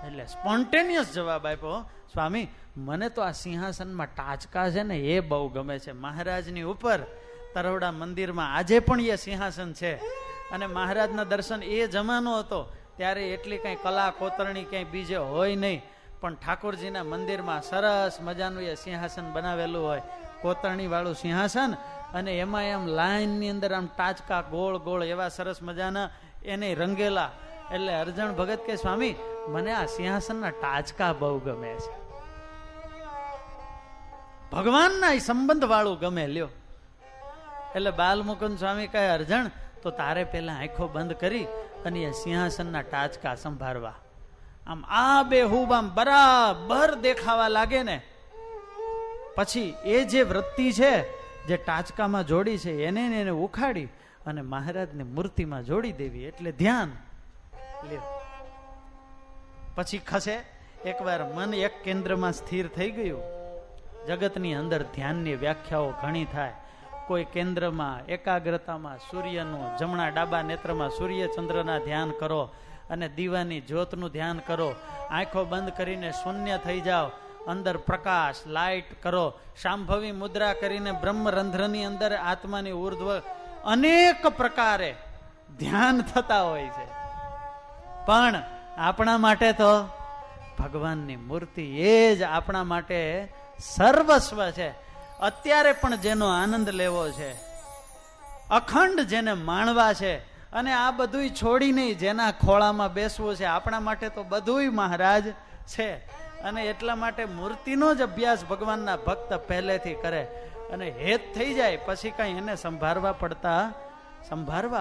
એટલે સ્પોન્ટેનિયસ જવાબ આપ્યો, સ્વામી મને તો આ સિંહાસનમાં ટાચકા છે ને એ બહુ ગમે છે. મહારાજની ઉપર તરોડા મંદિરમાં આજે પણ એ સિંહાસન છે, અને મહારાજના દર્શન એ જમાનો હતો ત્યારે એટલી કઈ કલા કોતરણી ક્યાંય બીજે હોય નહીં, પણ ઠાકોરજીના મંદિરમાં સરસ મજાનું એ સિંહાસન બનાવેલું હોય, કોતરણી વાળું સિંહાસન, અને એમાં એમ લાઈનની અંદર આમ ટાચકા ગોળ ગોળ એવા સરસ મજાના એને રંગેલા. એટલે અર્જણ ભગત કે સ્વામી મને આ સિંહાસનના ટાચકા બહુ ગમે છે, ભગવાનના એ સંબંધ વાળું ગમે લ્યો. એટલે બાલમુકુંદ સ્વામી કહે અર્જણ તો તારે પેલા આંખો બંધ કરી અને એ સિંહાસનના ટાચકા સંભાળવા. આમ આ બેહૂબ આમ બરાબર દેખાવા લાગે ને પછી એ જે વૃત્તિ છે જે ટાચકામાં જોડી છે એને ઉખાડી અને મહારાજની મૂર્તિમાં જોડી દેવી, એટલે ધ્યાન લ્યો. પછી ખસે. એકવાર મન એક કેન્દ્રમાં સ્થિર થઈ ગયું. જગતની અંદર ધ્યાનની વ્યાખ્યાઓ ઘણી થાય. કોઈ કેન્દ્રમાં એકાગ્રતામાં સૂર્યનું જમણા ડાબા નેત્રમાં સૂર્ય ચંદ્રના ધ્યાન કરો અને દીવાની જ્યોતનું ધ્યાન કરો. આંખો બંધ કરીને શૂન્ય થઈ જાઓ, અંદર પ્રકાશ લાઇટ કરો. શાંભવી મુદ્રા કરીને બ્રહ્મરંધ્રની અંદર આત્માની ઉર્ધ્વ અનેક પ્રકારે ધ્યાન થતા હોય છે. પણ આપણા માટે તો ભગવાનની મૂર્તિ એ જ આપણા માટે સર્વસ્વ છે. અત્યારે પણ જેનો આનંદ લેવો છે, અખંડ જેને માણવા છે, અને આ બધું છોડી નહીં જેના ખોળામાં બેસવું છે, આપણા માટે તો બધુંય મહારાજ છે. અને એટલા માટે મૂર્તિનો જ અભ્યાસ ભગવાનના ભક્ત પહેલેથી કરે અને હેત થઈ જાય પછી કઈ એને સંભાળવા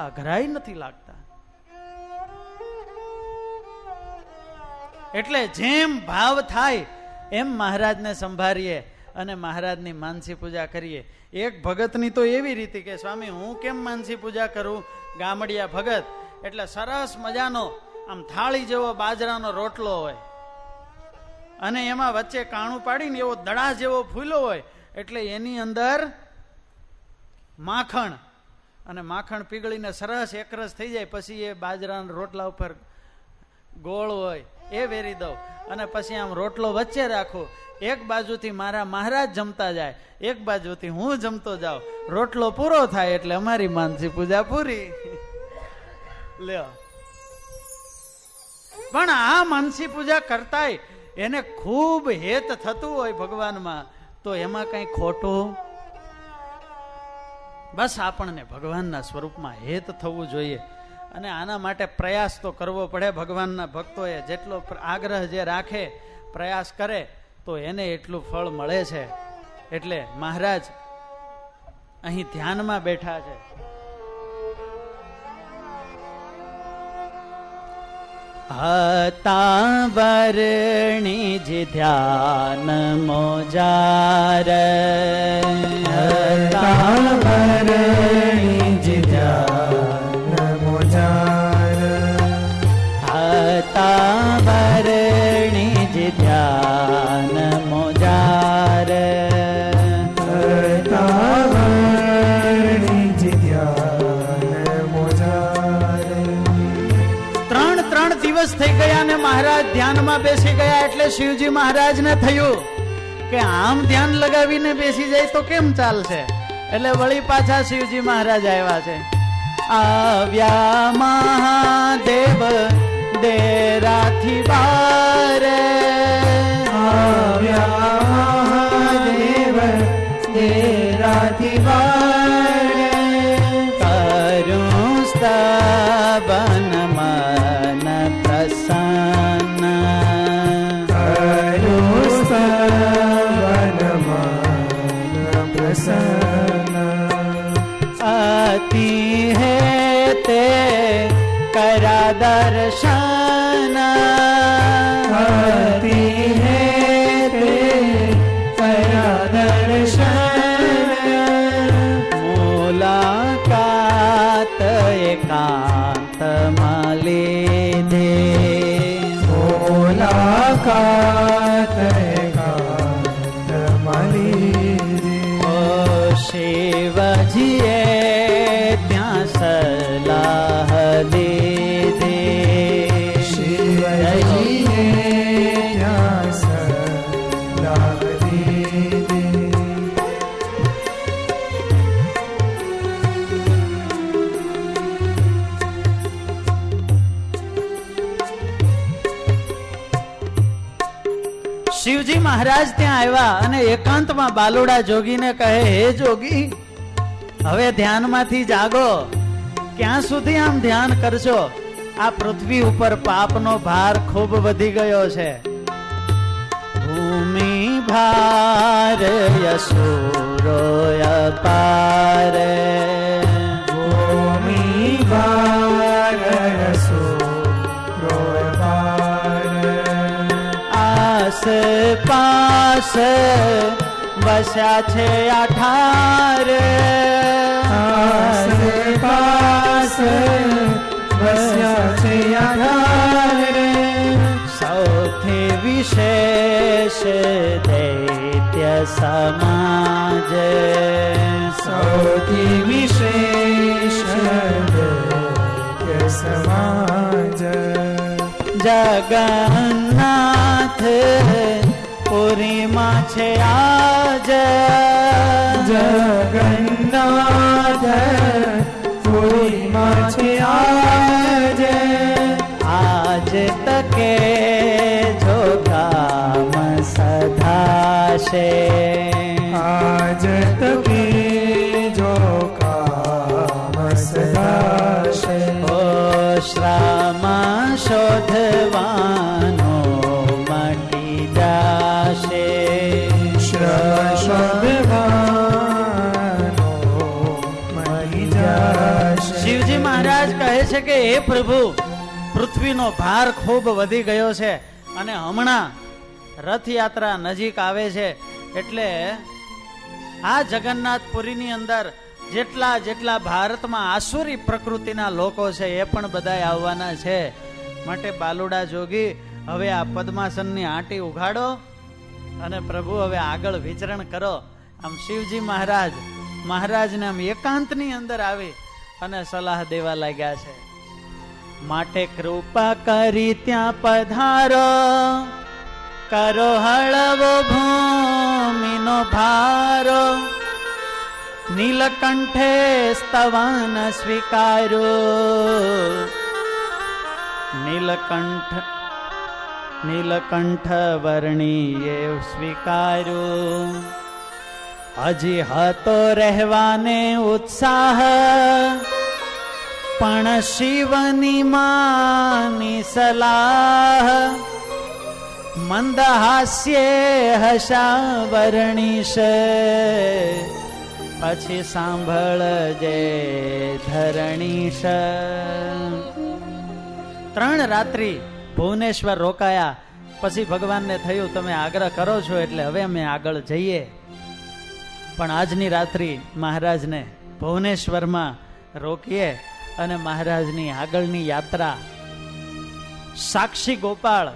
અઘરાઈ નથી લાગતા. એટલે જેમ ભાવ થાય એમ મહારાજને સંભાળીએ અને મહારાજની માનસી પૂજા કરીએ. એક ભગતની તો એવી રીતે કે સ્વામી હું કેમ માનસી પૂજા કરું? ગામડિયા ભગત એટલે સરસ મજાનો આમ થાળી જેવો બાજરાનો રોટલો હોય અને એમાં વચ્ચે કાણું પાડીને એવો દડા જેવો ફૂલો હોય, એટલે એની અંદર માખણ, અને માખણ પીગળીને સરસ એકરસ થઈ જાય પછી એ બાજરાના રોટલા ઉપર ગોળ હોય એ વેરી દઉં અને પછી આમ રોટલો વચ્ચે રાખું. એક બાજુથી મારા મહારાજ જમતા જાય, એક બાજુથી હું જમતો જાઉં. રોટલો પૂરો થાય એટલે અમારી માનસી પૂજા પૂરી. લ્યો, પણ આ માનસી પૂજા કરતાય એને ખૂબ હેત થતું હોય ભગવાનમાં, તો એમાં કઈ ખોટું? બસ આપણને ભગવાનના સ્વરૂપમાં હેત થવું જોઈએ, અને આના માટે પ્રયાસ તો કરવો પડે. ભગવાનના ભક્તોએ જેટલો આગ્રહ જે રાખે, પ્રયાસ કરે તો એને એટલું ફળ મળે છે. એટલે મહારાજ અહીં ધ્યાનમાં બેઠા છે. હતા વરણી જે ધ્યાન મોજાર, હતા વરણી જે ધ્યાન મોજાર, હતા દિવસ થઈ ગયા ને મહારાજ ધ્યાનમાં બેસી ગયા એટલે શિવજી મહારાજને થયું કે આમ ધ્યાન લગાવીને બેસી જાય તો કેમ ચાલશે, એટલે વળી પાછા શિવજી મહારાજ આવ્યા છે. આવ્યા મહાદેવ ડેરાથી બાર, આવ્યા મહાદેવ ડેરાથી બાર, કરું સ્તવન મન પ્રસન્ન, કરું સ્તવન મન પ્રસન્ન, અતિ હે તે કરા દર્શન, અતિ હે તે કરા દર્શન, મુલાકાત એકાંત લીધે, મુલાકાત એકાંત લીધે, ઓ શિવજીએ ત્યાં સલાહ દીધી, શિવજીએ ત્યાં સલાહ દીધી. શિવજી મહારાજ ત્યાં આવ્યા અને એકાંતમાં બાલુડા જોગીને કહે, હે જોગી, હવે ધ્યાનમાંથી જાગો, ક્યાં સુધી આમ ધ્યાન કરશો? આ પૃથ્વી ઉપર પાપનો ભાર ખૂબ વધી ગયો છે. ભૂમિ ભાર યસુરો અપાર, ભૂમિ ભાર યસુરો અપાર, આસ પાસ વસ્યા છે 18, આસપાસ વસ્યા છે 18, સૌથી વિશેષ દૈત્ય સમાજ, સૌથી વિશેષ દૈત્ય સમાજ, જગન્નાથ પુરીમાં છે આજ, જગન્નાથ પુરીમાં છે આજ, આજ તકે જો કામ સધાશે, આજ તકે જો કામ સદાશે, ઓ શ્રામા શોધવાનો મટી જાશે, શ્રવણવાનો મળી જશે. શિવજી મહારાજ કહે છે કે હે પ્રભુ, પૃથ્વીનો ભાર ખૂબ વધી ગયો છે અને હમણાં રથયાત્રા નજીક આવે છે, એટલે આ જગન્નાથપુરીની અંદર જેટલા જેટલા ભારતમાં આસુરી પ્રકૃતિના લોકો છે એ પણ બધા આવવાના છે. માટે બાલુડા જોગી, હવે આ પદ્માસનની આંટી ઉઘાડો અને પ્રભુ હવે આગળ વિચરણ કરો. આમ શિવજી મહારાજને આમ એકાંતની અંદર આવી અને સલાહ દેવા લાગ્યા છે. માટે કૃપા કરી ત્યાં પધારો, કરો હળવો ભૂમિનો ભારો, નીલકંઠે સ્તવન સ્વીકાર્યો, નીલકંઠ વર્ણીએ સ્વીકાર્યું. હજી હતો રહેવાને ઉત્સાહ, પણ શિવની માની સલાહ, મંદ હાસ્યે હસા વર્ણીશ, પછી સાંભળજે ધરણીશ. 3 રાત્રિ ભુવનેશ્વર રોકાયા. પછી ભગવાનને થયું તમે આગ્રહ કરો છો એટલે હવે અમે આગળ જઈએ. પણ આજની રાત્રિ મહારાજને ભુવનેશ્વરમાં રોકીએ અને મહારાજની આગળની યાત્રા સાક્ષી ગોપાળ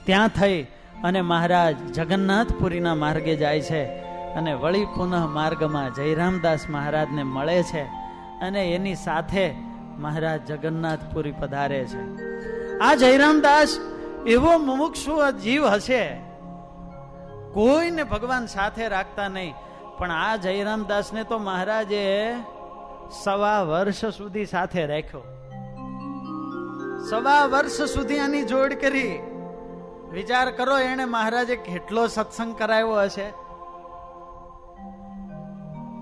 ત્યાં થઈ અને મહારાજ જગન્નાથપુરીના માર્ગે જાય છે અને વળી પુનઃ માર્ગમાં જયરામદાસ મહારાજને મળે છે અને એની સાથે મહારાજ જગન્નાથપુરી પધારે છે. આ જયરામદાસ એવો મુમુક્ષુ જીવ હશે, કોઈને ભગવાન સાથે રાખતા નહીં, પણ આ જયરામદાસને તો મહારાજે 1.25 વર્ષ સુધી સાથે રાખ્યો. 1.25 વર્ષ સુધી આની જોડ કરી. વિચાર કરો, એને મહારાજે કેટલો સત્સંગ કરાવ્યો હશે.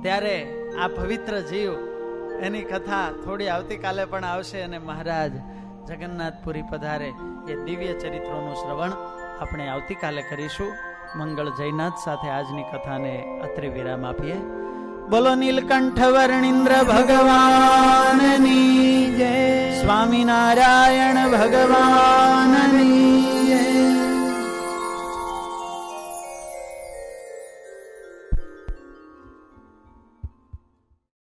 ત્યારે આ પવિત્ર જીવ, એની કથા થોડી આવતીકાલે પણ આવશે, અને મહારાજ જગન્નાથપુરી પધારે એ દિવ્ય ચરિત્રોનું શ્રવણ આપણે આવતીકાલે કરીશું. મંગળ જયનાથ સાથે આજની કથાને અત્રે વિરામ આપીએ. બોલો નીલકંઠ વર્ણિન્દ્ર ભગવાનની જય, સ્વામિનારાયણ ભગવાનની